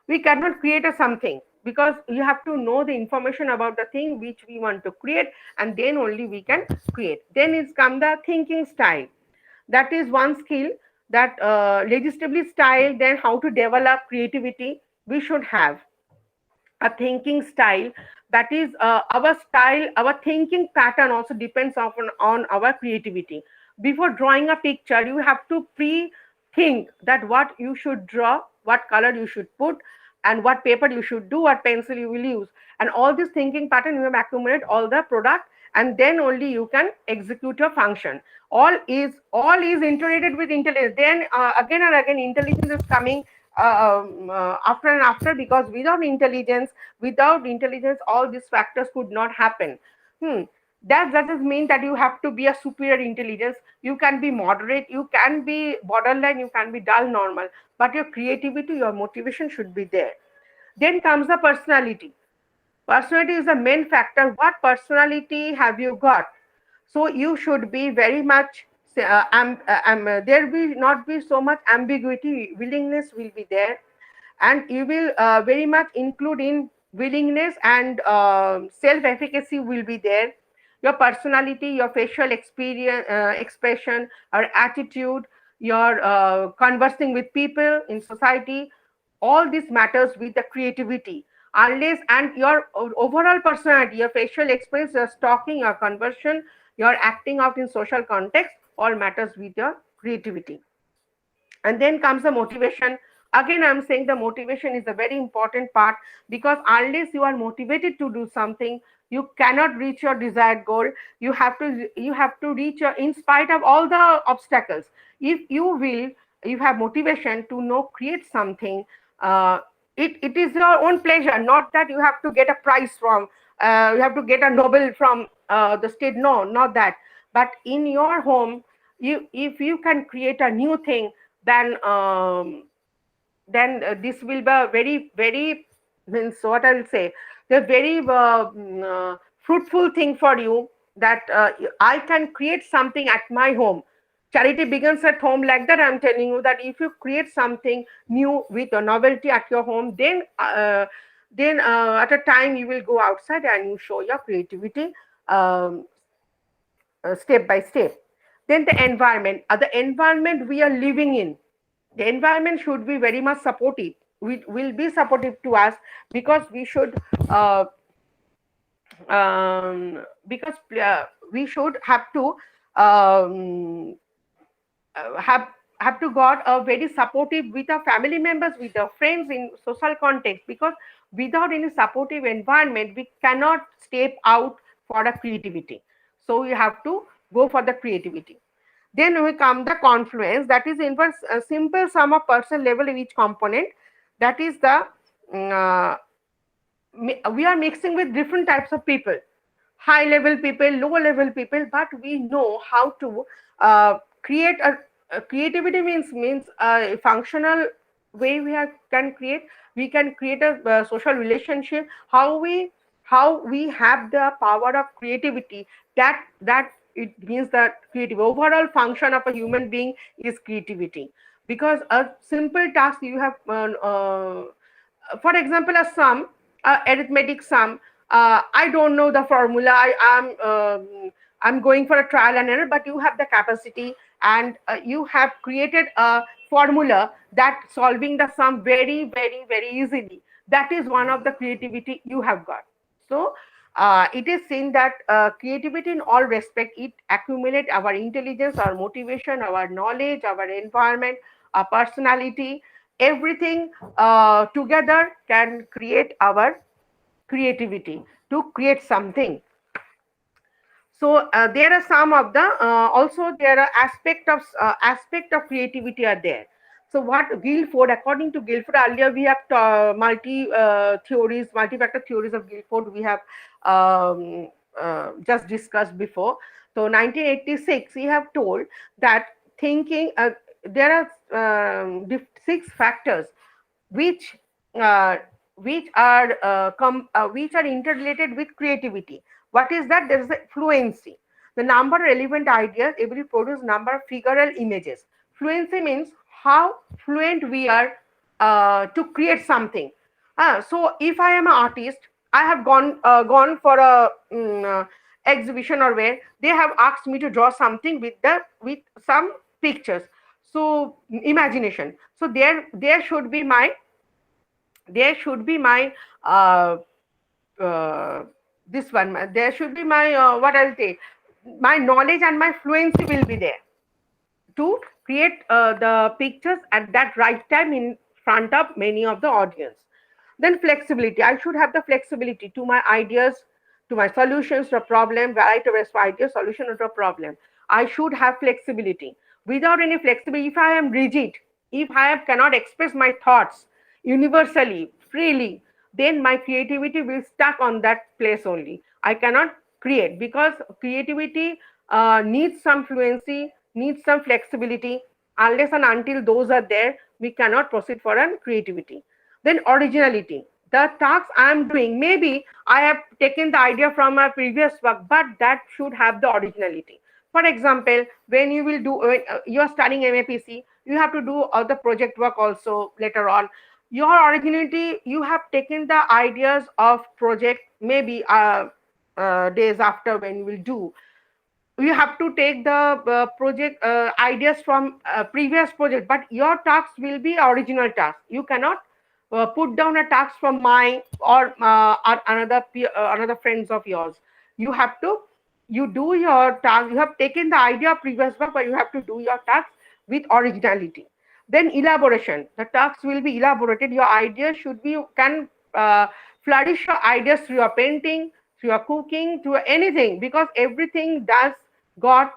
we cannot create a something, because you have to know the information about the thing which we want to create, and then only we can create. Then is come the thinking style. That is one skill, that legislatively style, then how to develop creativity. We should have a thinking style. That is our style, our thinking pattern also depends on our creativity. Before drawing a picture, you have to pre-think that what you should draw, what color you should put, and what paper you should do, what pencil you will use, and all this thinking pattern you have accumulated all the product, and then only you can execute your function. All is integrated with intelligence. Then again and again intelligence is coming after and after, because without intelligence all these factors could not happen. That doesn't mean that you have to be a superior intelligence. You can be moderate, you can be borderline, you can be dull normal, but your creativity, your motivation should be there. Then comes the personality. Personality is the main factor. What personality have you got? So you should be very much there will not be so much ambiguity. Willingness will be there, and you will very much include in willingness, and self-efficacy will be there. Your personality, your facial experience, expression, or attitude, your conversing with people in society, all this matters with the creativity. Unless, and your overall personality, your facial expression, your talking, your conversion, your acting out in social context, all matters with your creativity. And then comes the motivation. Again, I'm saying the motivation is a very important part, because unless you are motivated to do something, you cannot reach your desired goal. You have to reach your, in spite of all the obstacles. If you have motivation to create something, it is your own pleasure, not that you have to get a prize from, you have to get a Nobel from the state. No, not that. But in your home, if you can create a new thing, then this will be a very means what I'll say, the very fruitful thing for you, that I can create something at my home. Charity begins at home, like that I'm telling you, that if you create something new with a novelty at your home, then at a time you will go outside and you show your creativity step by step. Then the environment we are living in, the environment should be very much supportive. Will be supportive to us, because we should we should have to um, have to got a very supportive with our family members, with our friends in social context, because without any supportive environment we cannot step out for the creativity. So we have to go for the creativity. Then we come the confluence, that is inverse simple sum of person level of each component. That is the we are mixing with different types of people, high level people, low level people, but we know how to create a creativity means a functional way can create. We can create a social relationship. How we have the power of creativity, that it means that creative overall function of a human being is creativity. Because a simple task you have for example, a sum, arithmetic sum. I don't know the formula. I'm going for a trial and error, but you have the capacity, and you have created a formula that solving the sum very easily. That is one of the creativity you have got. So it is seen that creativity in all respect, it accumulate our intelligence, our motivation, our knowledge, our environment, our personality, everything together can create our creativity to create something. So there are some of the also there are aspect of creativity are there. So what Guilford, according to Guilford, earlier we have multi-factor theories of Guilford we have just discussed before. So 1986 he have told that thinking there are 6 factors which uh, which are interrelated with creativity. What is that? There is a fluency. The number of relevant ideas every produce number of figural images. Fluency means how fluent we are to create something. So if I am an artist, I have gone for a exhibition or where they have asked me to draw something with some pictures. So imagination. So there should be my this one, there should be my what I'll say, my knowledge and my fluency will be there to create the pictures at that right time in front of many of the audience. Then flexibility, I should have the flexibility to my ideas, to my solutions to a problem, variety of ideas, solution to a problem. I should have flexibility. Without any flexibility, if I am rigid, if I cannot express my thoughts universally, freely, then my creativity will stuck on that place only. I cannot create, because creativity needs some fluency, needs some flexibility. Unless and until those are there, we cannot proceed for an creativity. Then originality. The tasks I am doing, maybe I have taken the idea from a previous work, but that should have the originality. For example, when you will do, when you are studying MAPC, you have to do other project work also later on. Your originality, you have taken the ideas of project maybe days after when you will do. You have to take the project ideas from previous project, but your tasks will be original task. You cannot put down a task from mine or another friends of yours. You have to, you do your task, you have taken the idea of previous work, but you have to do your task with originality. Then elaboration, the tasks will be elaborated. Your ideas should be, can flourish your ideas through your painting, through your cooking, through anything, because everything does got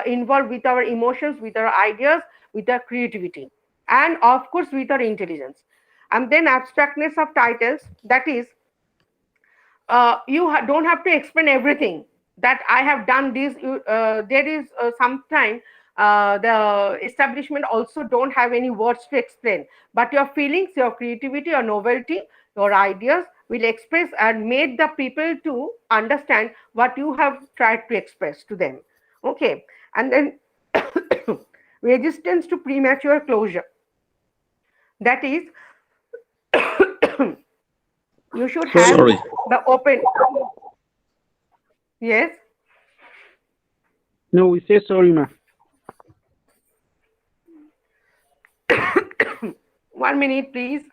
involved with our emotions, with our ideas, with our creativity, and of course with our intelligence. And then abstractness of titles, that is you don't have to explain everything that I have done this. There is sometime the establishment also don't have any words to explain, but your feelings, your creativity, your novelty, your ideas will express and make the people to understand what you have tried to express to them. Okay, and then resistance to premature closure. That is, you should have Sorry. the open. Yes. No, we say sorry, ma. 1 minute, please.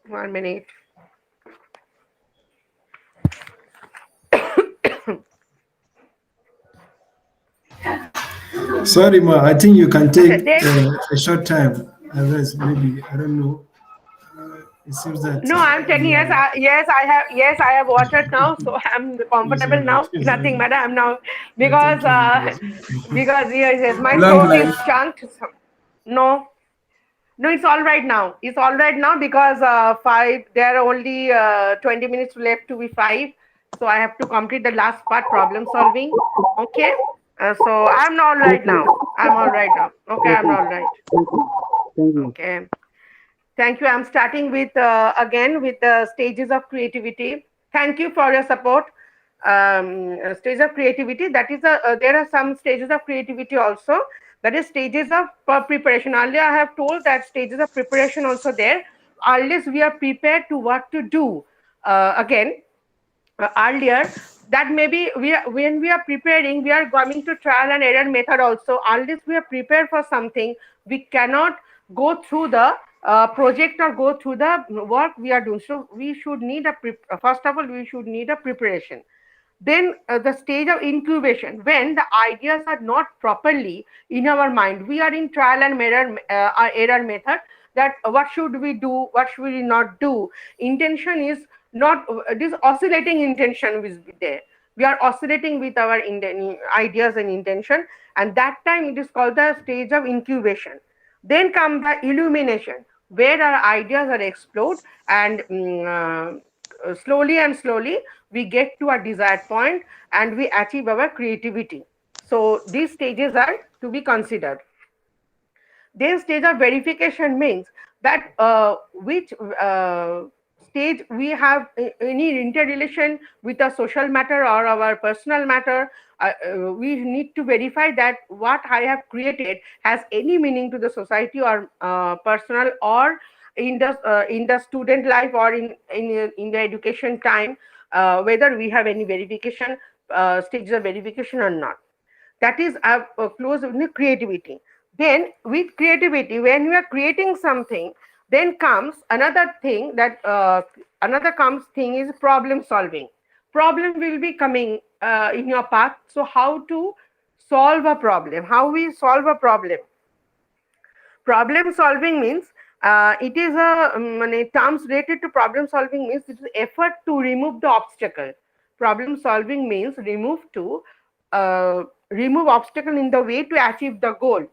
One minute. Sorry, ma. I think you can take Okay, a short time. Otherwise, maybe I don't know. It seems that no, I'm telling you yes, I have water now, so I'm it's comfortable all right. now. It's all Nothing right. matter. I'm now because Thank you. because yes, my Long throat is life. chunked. No, no, it's all right now. It's all right now because there are only 20 minutes left to be 5. So I have to complete the last part, problem solving. Okay. So I'm all right now. I'm all right now. Okay, I'm all right. Thank you. Okay. Thank you. I'm starting with again with the stages of creativity. Thank you for your support. Stage of creativity. That is there are some stages of creativity also. That is stages of preparation. Earlier I have told that stages of preparation also there. Unless we are prepared to what to do. Again, earlier that maybe when we are preparing, we are going to trial and error method also. Unless we are prepared for something, we cannot go through the project or go through the work we are doing. So we should need first of all, we should need a preparation. Then the stage of incubation, when the ideas are not properly in our mind, we are in trial and error method, that what should we do, what should we not do. Intention is not this oscillating intention will be there. We are oscillating with our ideas and intention, and that time it is called the stage of incubation. Then come the illumination, where our ideas are explored, and slowly and slowly we get to a desired point and we achieve our creativity. So these stages are to be considered. Then stage of verification means that which stage we have any interrelation with a social matter or our personal matter. We need to verify that what I have created has any meaning to the society or personal, or in the student life or in the education time, whether we have any verification stages of verification or not. That is close with creativity. Then with creativity, when we are creating something, then comes another thing, that another comes thing is problem solving. Problem will be coming in your path. So how to solve a problem, how we solve a problem. Problem solving means it is terms related to problem solving means it is effort to remove the obstacle. Problem solving means remove obstacle in the way to achieve the goal.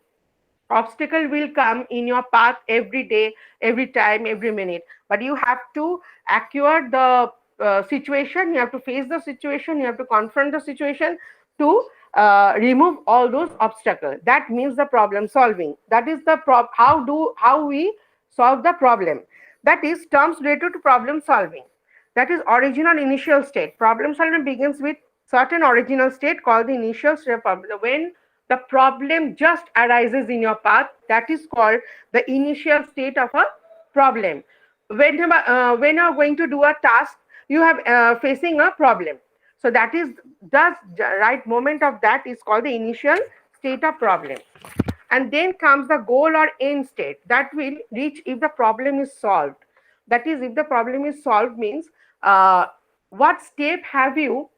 Obstacle will come in your path every day, every time, every minute, but you have to acquire the situation, you have to face the situation, you have to confront the situation to remove all those obstacles. That means the problem solving. That is the how we solve the problem. That is terms related to problem solving. That is original initial state. Problem solving begins with certain original state called the initial state of problem. When the problem just arises in your path, that is called the initial state of a problem. When you are going to do a task, you have facing a problem. So that is the right moment of that is called the initial state of problem. And then comes the goal or end state that will reach if the problem is solved. That is, if the problem is solved means what step have you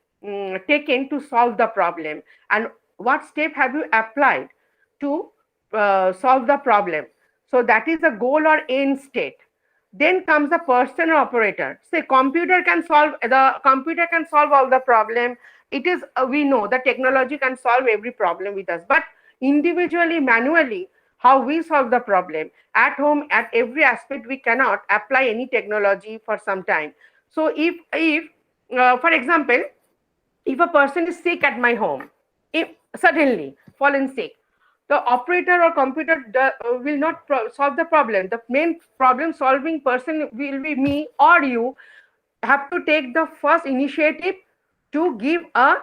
taken to solve the problem, and what step have you applied to solve the problem. So that is the goal or end state. Then comes the person or operator. Say computer can solve all the problem. It is we know the technology can solve every problem with us, but individually, manually, how we solve the problem. At home, at every aspect, we cannot apply any technology for some time. So if for example, if a person is sick at my home, if suddenly fallen sick, the operator or computer will not solve the problem. The main problem solving person will be me or you. Have to take the first initiative to give a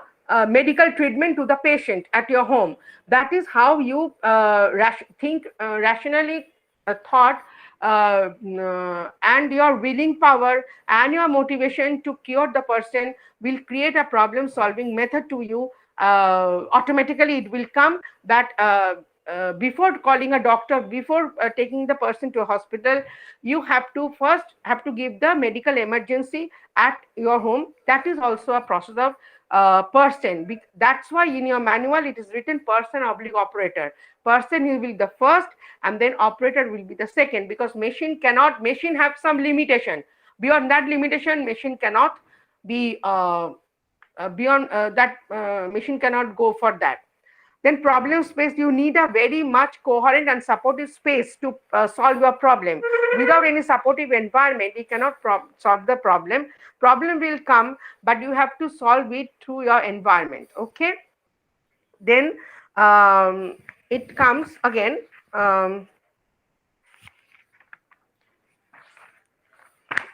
medical treatment to the patient at your home. That is how you think rationally, thought, and your willing power and your motivation to cure the person will create a problem solving method to you. Automatically it will come that before calling a doctor, before taking the person to a hospital, you have to first give the medical emergency at your home. That is also a process of person. That's why in your manual it is written person oblique operator. Person will be the first and then operator will be the second, because machine have some limitation. Beyond that limitation, machine cannot be machine cannot go for that. Then problem space, you need a very much coherent and supportive space to solve your problem. Without any supportive environment, you cannot solve the problem. Problem will come, but you have to solve it through your environment. Okay. Then it comes again.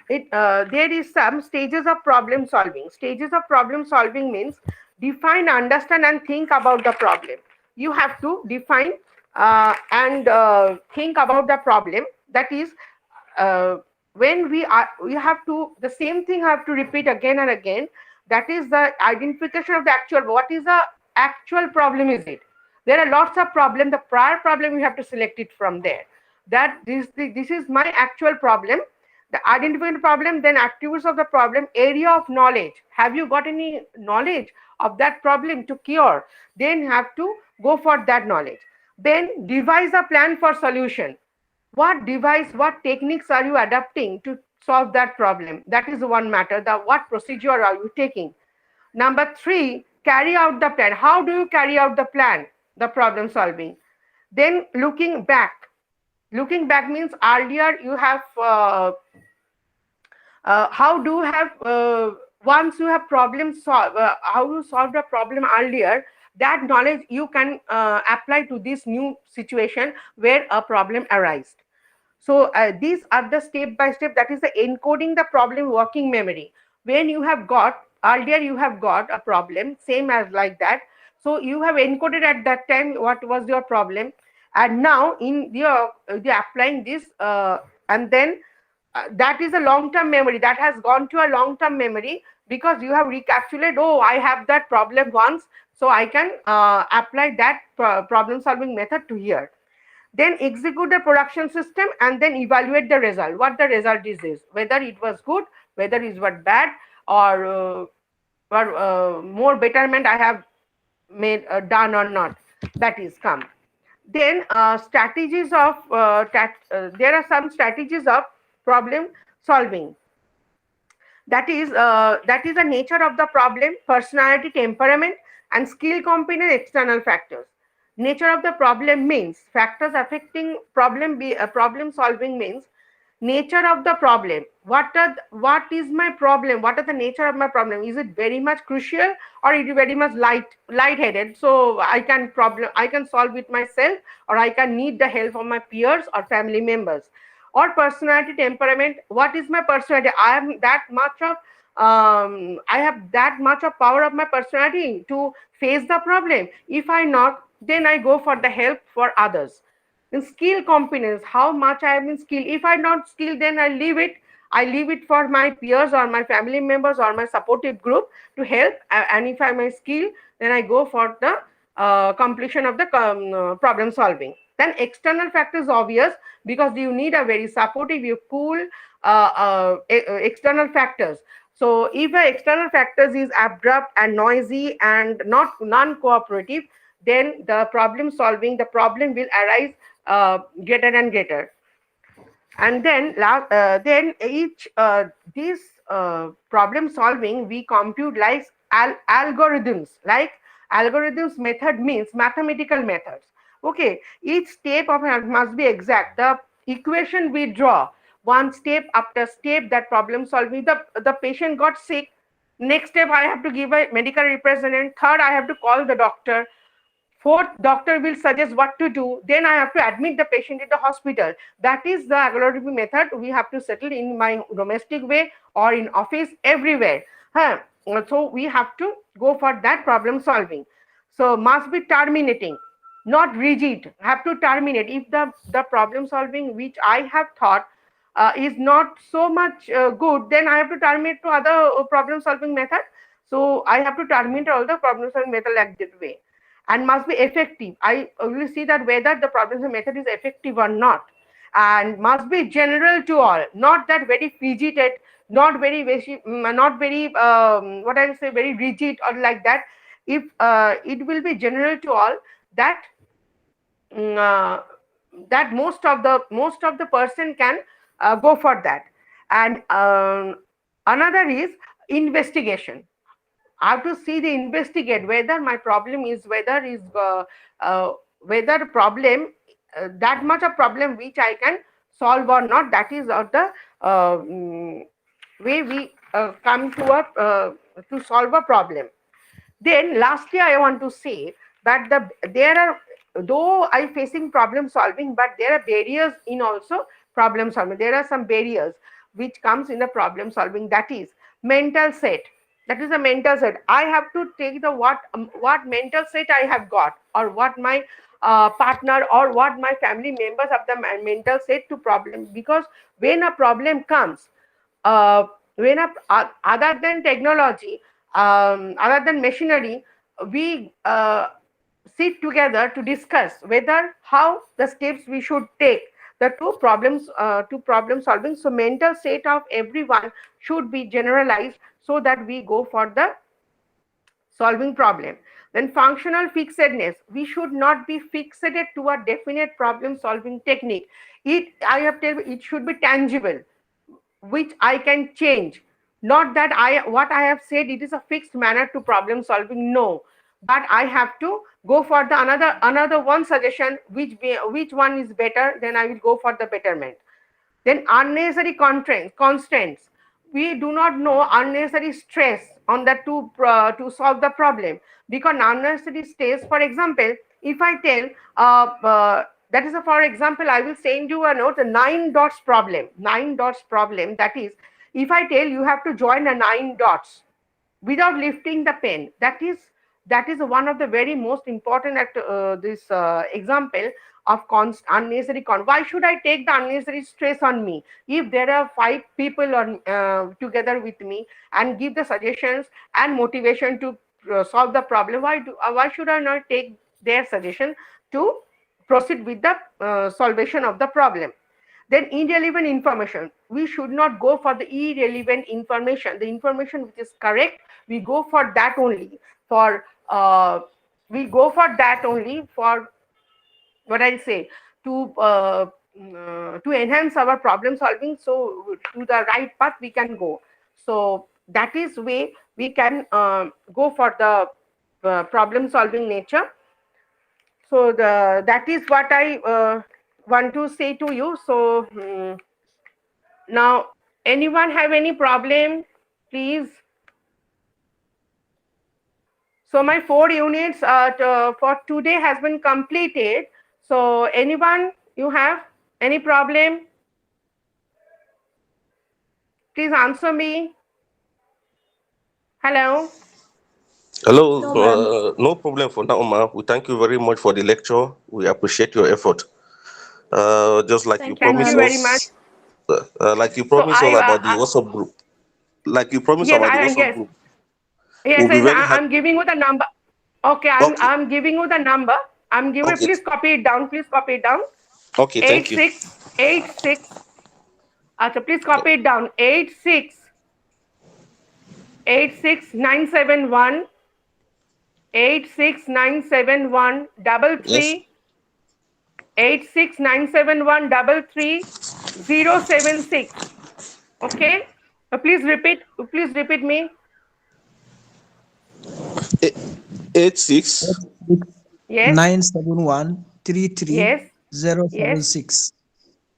There is some stages of problem solving. Stages of problem solving means define, understand, and think about the problem. You have to define and think about the problem. That is, when we have to, the same thing I have to repeat again and again. That is the identification of the actual. What is the actual problem? Is it? There are lots of problems. The prior problem we have to select it from there. That this is my actual problem. The identified problem, then attributes of the problem, area of knowledge. Have you got any knowledge of that problem to cure? Then have to go for that knowledge. Then devise a plan for solution. What device, what techniques are you adapting to solve that problem? That is one matter. What procedure are you taking? Number 3, carry out the plan. How do you carry out the plan, the problem solving? Then looking back. Looking back means earlier you have how do you have once you have problem solve, how you solved a problem earlier, that knowledge you can apply to this new situation where a problem arises. So these are the step by step. That is the encoding the problem working memory. When you have got earlier, you have got a problem same as like that. So you have encoded at that time what was your problem, and now in your applying this and then that is a long-term memory that has gone to a long-term memory, because you have recapitulated, oh, I have that problem once, so I can apply that problem solving method to here. Then execute the production system and then evaluate the result. What the result is whether it was good, whether it was bad, or more betterment I have made done or not. That is come. Then strategies of there are some strategies of problem solving. That is the nature of the problem, personality, temperament, and skill, competence, external factors. Nature of the problem means factors affecting problem solving means nature of the problem. What is my problem? What are the nature of my problem? Is it very much crucial, or is it very much light-headed? So I can solve it myself, or I can need the help of my peers or family members. Or personality, temperament. What is my personality? I have that much of power of my personality to face the problem. If I not, then I go for the help for others. In skill, competence, how much I am in skill. If I'm not skilled, then I leave it. I leave it for my peers or my family members or my supportive group to help. And if I'm a skill, then I go for the completion of the problem solving. Then external factors obvious, because you need a very supportive, cool external factors. So if the external factors is abrupt and noisy and not non-cooperative, then the problem solving, the problem will arise greater and greater. And then this problem solving we compute like algorithms. Like algorithms method means mathematical methods. Okay, each step of it must be exact. The equation we draw, one step after step, that problem solving. The patient got sick. Next step, I have to give a medical representative. Third, I have to call the doctor. Fourth, doctor will suggest what to do. Then I have to admit the patient in the hospital. That is the algorithm method we have to settle in my domestic way or in office, everywhere. Huh? So we have to go for that problem solving. So must be terminating, not rigid. Have to terminate. If the problem solving which I have thought is not so much good, then I have to terminate to other problem solving method. So I have to terminate all the problem solving method like that way, and must be effective. I will see that whether the problem solving method is effective or not, and must be general to all, not that very fidgeted, not very what I say, very rigid or like that. If it will be general to all, that that most of the person can go for that. And another is investigation. I have to see the investigate whether my problem is whether problem that much a problem which I can solve or not. That is the way we come to to solve a problem. Then lastly, I want to say that there are, though I facing problem solving, but there are barriers in also problem solving. There are some barriers which comes in the problem solving. That is mental set. That is a mental set. I have to take the what mental set I have got, or what my partner or what my family members have the mental set to problem. Because when a problem comes, when other than technology, other than machinery, we sit together to discuss whether how the steps we should take the two problem solving. So mental state of everyone should be generalized so that we go for the solving problem. Then functional fixedness. We should not be fixated to a definite problem solving technique. I have told you, it should be tangible, which I can change. Not that what I have said, it is a fixed manner to problem solving. No, but I have to go for the another one suggestion, which one is better, then I will go for the betterment. Then unnecessary constraints. We do not know unnecessary stress on that to solve the problem. Because unnecessary stress, for example, if I tell that is for example, I will send you a note, the 9 dots problem. 9 dots problem, that is, if I tell you have to join a 9 dots without lifting the pen, that is one of the very most important example of unnecessary why should I take the unnecessary stress on me if there are 5 people together with me and give the suggestions and motivation to solve the problem? Why should I not take their suggestion to proceed with the solution of the problem? Then irrelevant information. We should not go for the irrelevant information. The information which is correct, we go for that only. We go for that only for what I say, to enhance our problem solving. So to the right path we can go. So that is way we can go for the problem solving nature. So that is what I want to say to you. So now, anyone have any problem, please? So my 4 units for today has been completed. So anyone, you have any problem? Please answer me. Hello. Hello, no problem for now, ma. We thank you very much for the lecture. We appreciate your effort. Just like you promised Thank you very much. us, like you promised us about the WhatsApp group. Like you promised yes, about the WhatsApp group. Yes, we'll be very I'm giving you the number. Okay, I'm giving you the number. I'm giving. Okay. Please copy it down. Please copy it down. Okay, thank you. 8686. Please copy it down. 86971 86971 33 86971 33 076. Okay. Please repeat. Please repeat me. 86 Yes. 971 33076.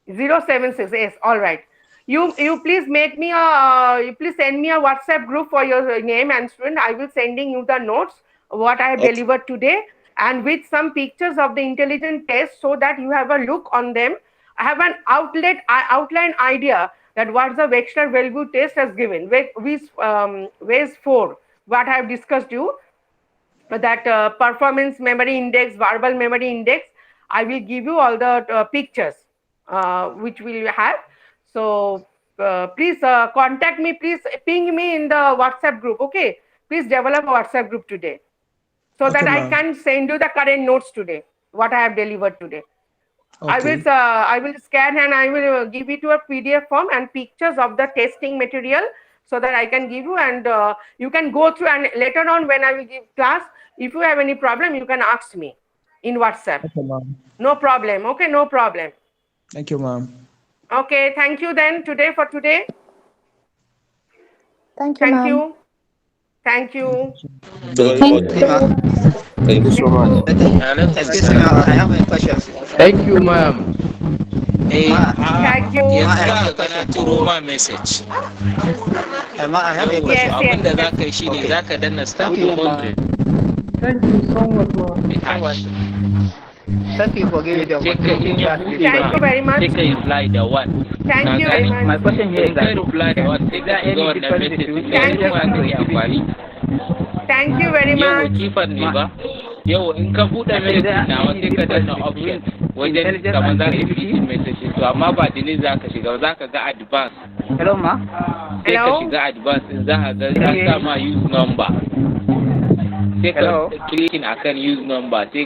076. Yes, all right. You please make me you please send me a WhatsApp group for your name and student. I will sending you the notes what I have delivered today, and with some pictures of the intelligent test so that you have a look on them. I have an outline idea that what the Wechsler value test has given with ways 4 what I have discussed you, that performance memory index, verbal memory index. I will give you all the pictures which we will have. So please contact me, please ping me in the WhatsApp group. Okay, please develop a WhatsApp group today so that I can send you the current notes today what I have delivered today. I will scan and I will give it to a PDF form and pictures of the testing material so that I can give you, and you can go through, and later on when I will give class, if you have any problem, you can ask me in WhatsApp. Okay, ma'am. No problem. Okay, no problem. Thank you, ma'am. Okay, thank you then for today. Thank you, ma'am. Thank you. Thank you so much. Excuse me, I have a question. Thank you, ma'am. Thank you. Yes, I have a question. To Roma message. I have a question. Abin da za ka yi shi ne za ka danna star 200. Thank you so much, ma'am. Thank you for giving the opportunity. Thank you very much. Take a reply the one. Thank you very much. My question here is that reply the one. Take a go on the message. Thank you very Yau much. kifan ne ba? Yau in ka buɗe message na wata ka danna option wajen kamar za ka yi message to amma ba dini za ka shiga za ka ga advance. Hello, ma. Sai ka shiga advance din za ka ga an sa ma use number. Sai ka clicking akan use number sai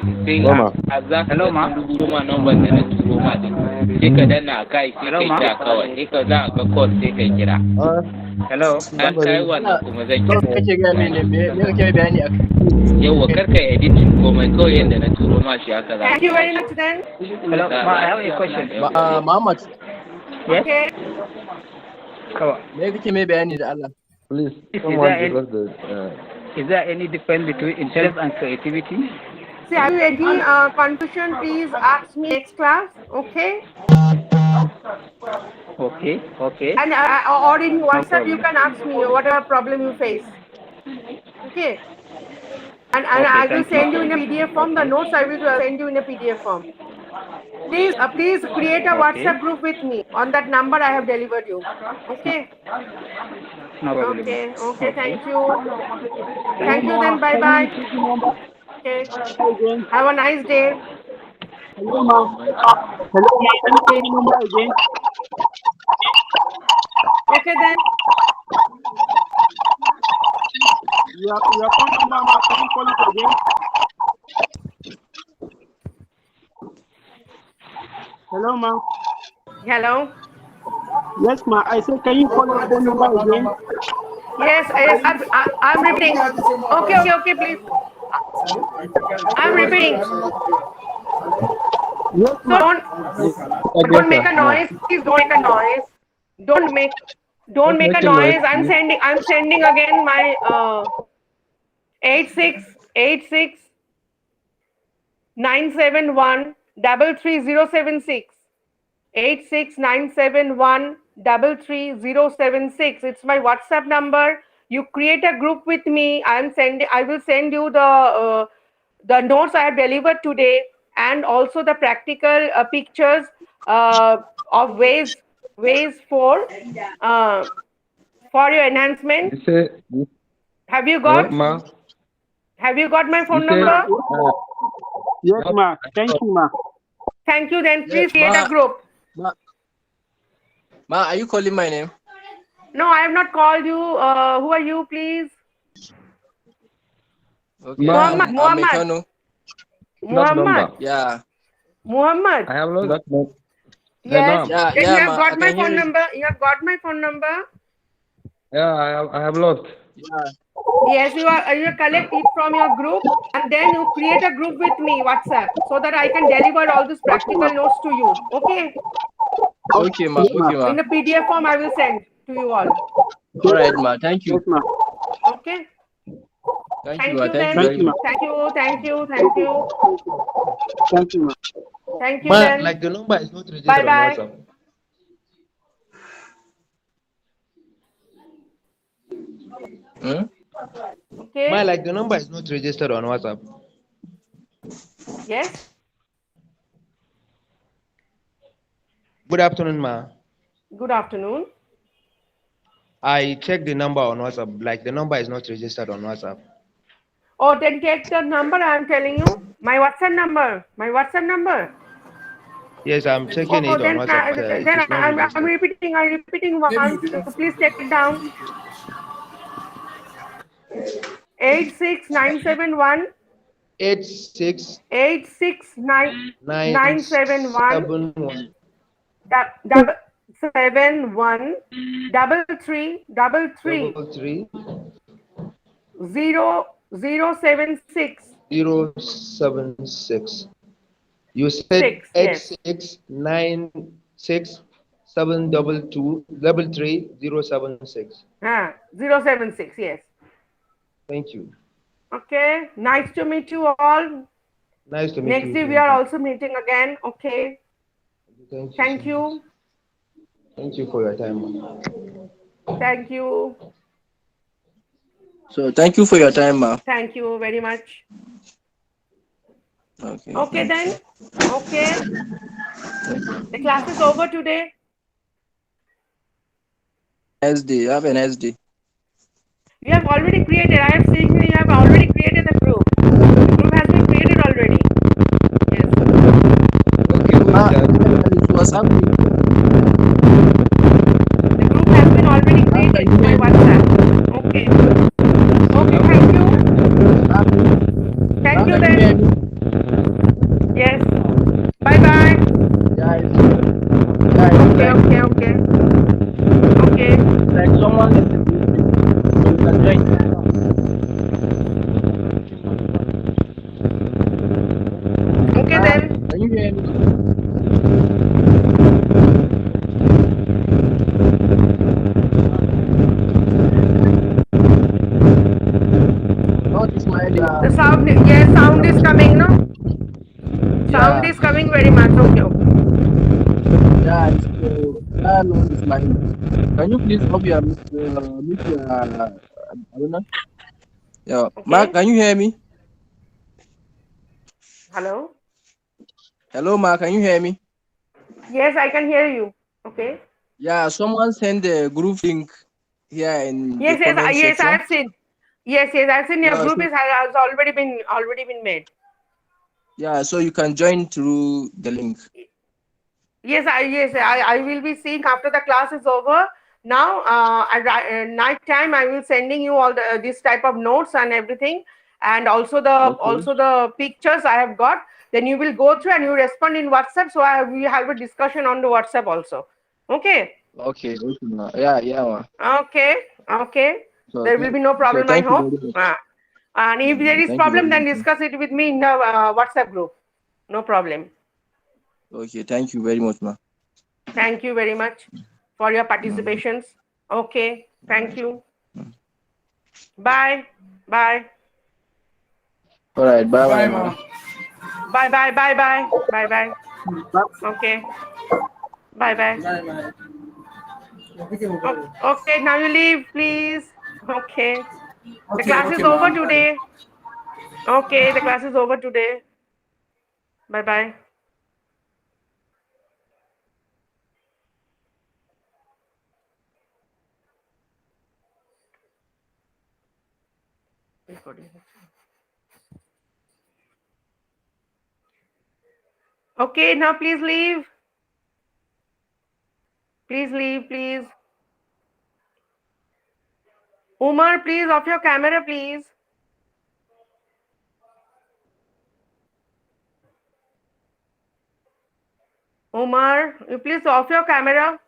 za ka rubuto ma number da na turo ma din. Sai ka danna kai sai ka kira kawai sai ka za ka ga code sai ka kira. Hello. An kai wannan kuma zan kira. Kake ga me kake bayani akai? Yawwa karka editing komai kawai yanda na turo ma shi haka za. Thank you very much then. Hello, ma, I have a question. Muhammad. Yes. Okay. Me kake mai bayani da Allah? Please, is there any difference between intelligence and creativity? See, have you any confusion? Please ask me next class. Okay. Okay. And or in WhatsApp you can ask me whatever problem you face. Okay. And I will send you in a PDF form. The notes I will send you in a PDF form. Please create a WhatsApp group with me on that number I have delivered you. Okay. No problem. Okay. Thank you. Thank you. Then bye bye. Okay. Have a nice day. Hello, ma'am. Can you say the number again? Okay then. Your phone number, ma'am. Can you call it again? Hello, ma'am. Hello. Yes, ma'am. I said, can you call your phone number again? Yes. I'm repeating. Okay, please. I'm repeating. Yes, So don't make a noise. Please don't make a noise. Don't make a noise. I'm sending again my 8697133076. 86971333076. It's my WhatsApp number. You create a group with me. I will send you the notes I have delivered today, and also the practical pictures of ways for your enhancement. Have you got my phone number? Yes, ma'am. Thank you, ma'am. Thank you. Then please create a group. Ma, are you calling my name? No, I have not called you. Who are you, please? Okay. Muhammad. Yeah. Muhammad. I have lost that. Yes. Yeah, You have got my I can hear phone you. number. You have got my phone number. Yeah, I have lost. Yeah. Yes, you collect it from your group, and then you create a group with me, WhatsApp, so that I can deliver all these practical notes to you. Okay. Okay, ma. Okay, ma. In the PDF form, I will send to you all. All right, ma. Thank you. Okay. Thank you Thank then. you very much. Thank you. Thank you. Thank you. Thank you, ma'am. Thank you Ma, then. like the number is not registered Bye on bye. WhatsApp. Hmm? Okay. Ma, like the number is not registered on WhatsApp. Yes. Good afternoon, ma. Good afternoon. I checked the number on WhatsApp. Like the number is not registered on WhatsApp. Oh, then take the number I am telling you. My WhatsApp number. My WhatsApp number. Yes, I'm checking Oh, it on then WhatsApp. It is not I'm registered. repeating once. Please take it down. 86971 86 86971 971 double 71 double three double three 0076 076. You said 6. Yes. 8696722233 076. Yes. Thank you. Okay. Nice to meet you all. Nice to meet Next you. day we are also meeting again. Okay. Thank you. Thank you. Thank you for your time. Thank you. So thank you for your time, ma. Thank you very much. Okay. Okay then. Okay. The class is over today. Nice day. Have a nice day. You have already created. I have seen you have already created the group. The group has been created already. Yes. Okay, ma. What's happening? The group has been already created to my WhatsApp. Okay. Okay. Thank you. Thank you then. Yes. Bye bye. Okay. Okay. Okay. Okay. Like someone you can join. Okay then. Can you hear me? The sound, yes, sound is coming, no? Sound is coming very much. Okay. Yeah, it's mine. Can you please off your I don't know. Yeah, Okay. Mark, can you hear me? Hello. Hello, Mark, can you hear me? Yes, I can hear you. Okay. Yeah, someone sent the group link here in Yes, the comment yes, I section. have seen. Yes, I've seen your Yeah, group so, has already been made. yeah, so you can join through the link. Yes, I will be seeing after the class is over. Now, at night time, I will sending you all this type of notes and everything, and also the pictures I have got. Then you will go through and you respond in WhatsApp. So we have a discussion on the WhatsApp also. Okay. Okay, ma. Yeah, ma. Okay. So, There will be no problem, I thank you hope. very much. And if there is Thank you very problem, then much. discuss it with me in the WhatsApp group. No problem. Okay, thank you very much, ma. Thank you very much for your participations. Okay, thank you. Bye. Bye. All right, bye, Bye, ma. Bye. Bye. Okay. Bye. Okay, now you leave, please. Okay. The class is over ma'am. today. Okay, the class is over today. Bye. Okay, now please leave. Please leave, please. Umar, please off your camera, please. Umar, you please off your camera.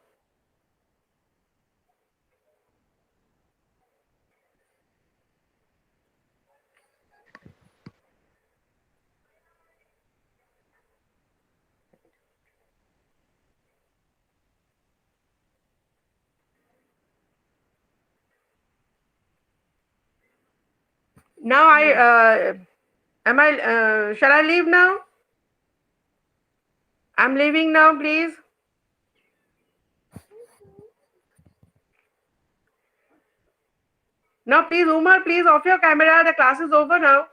Now shall I leave now? I'm leaving now, please. Now, please, Umar, please off your camera. The class is over now.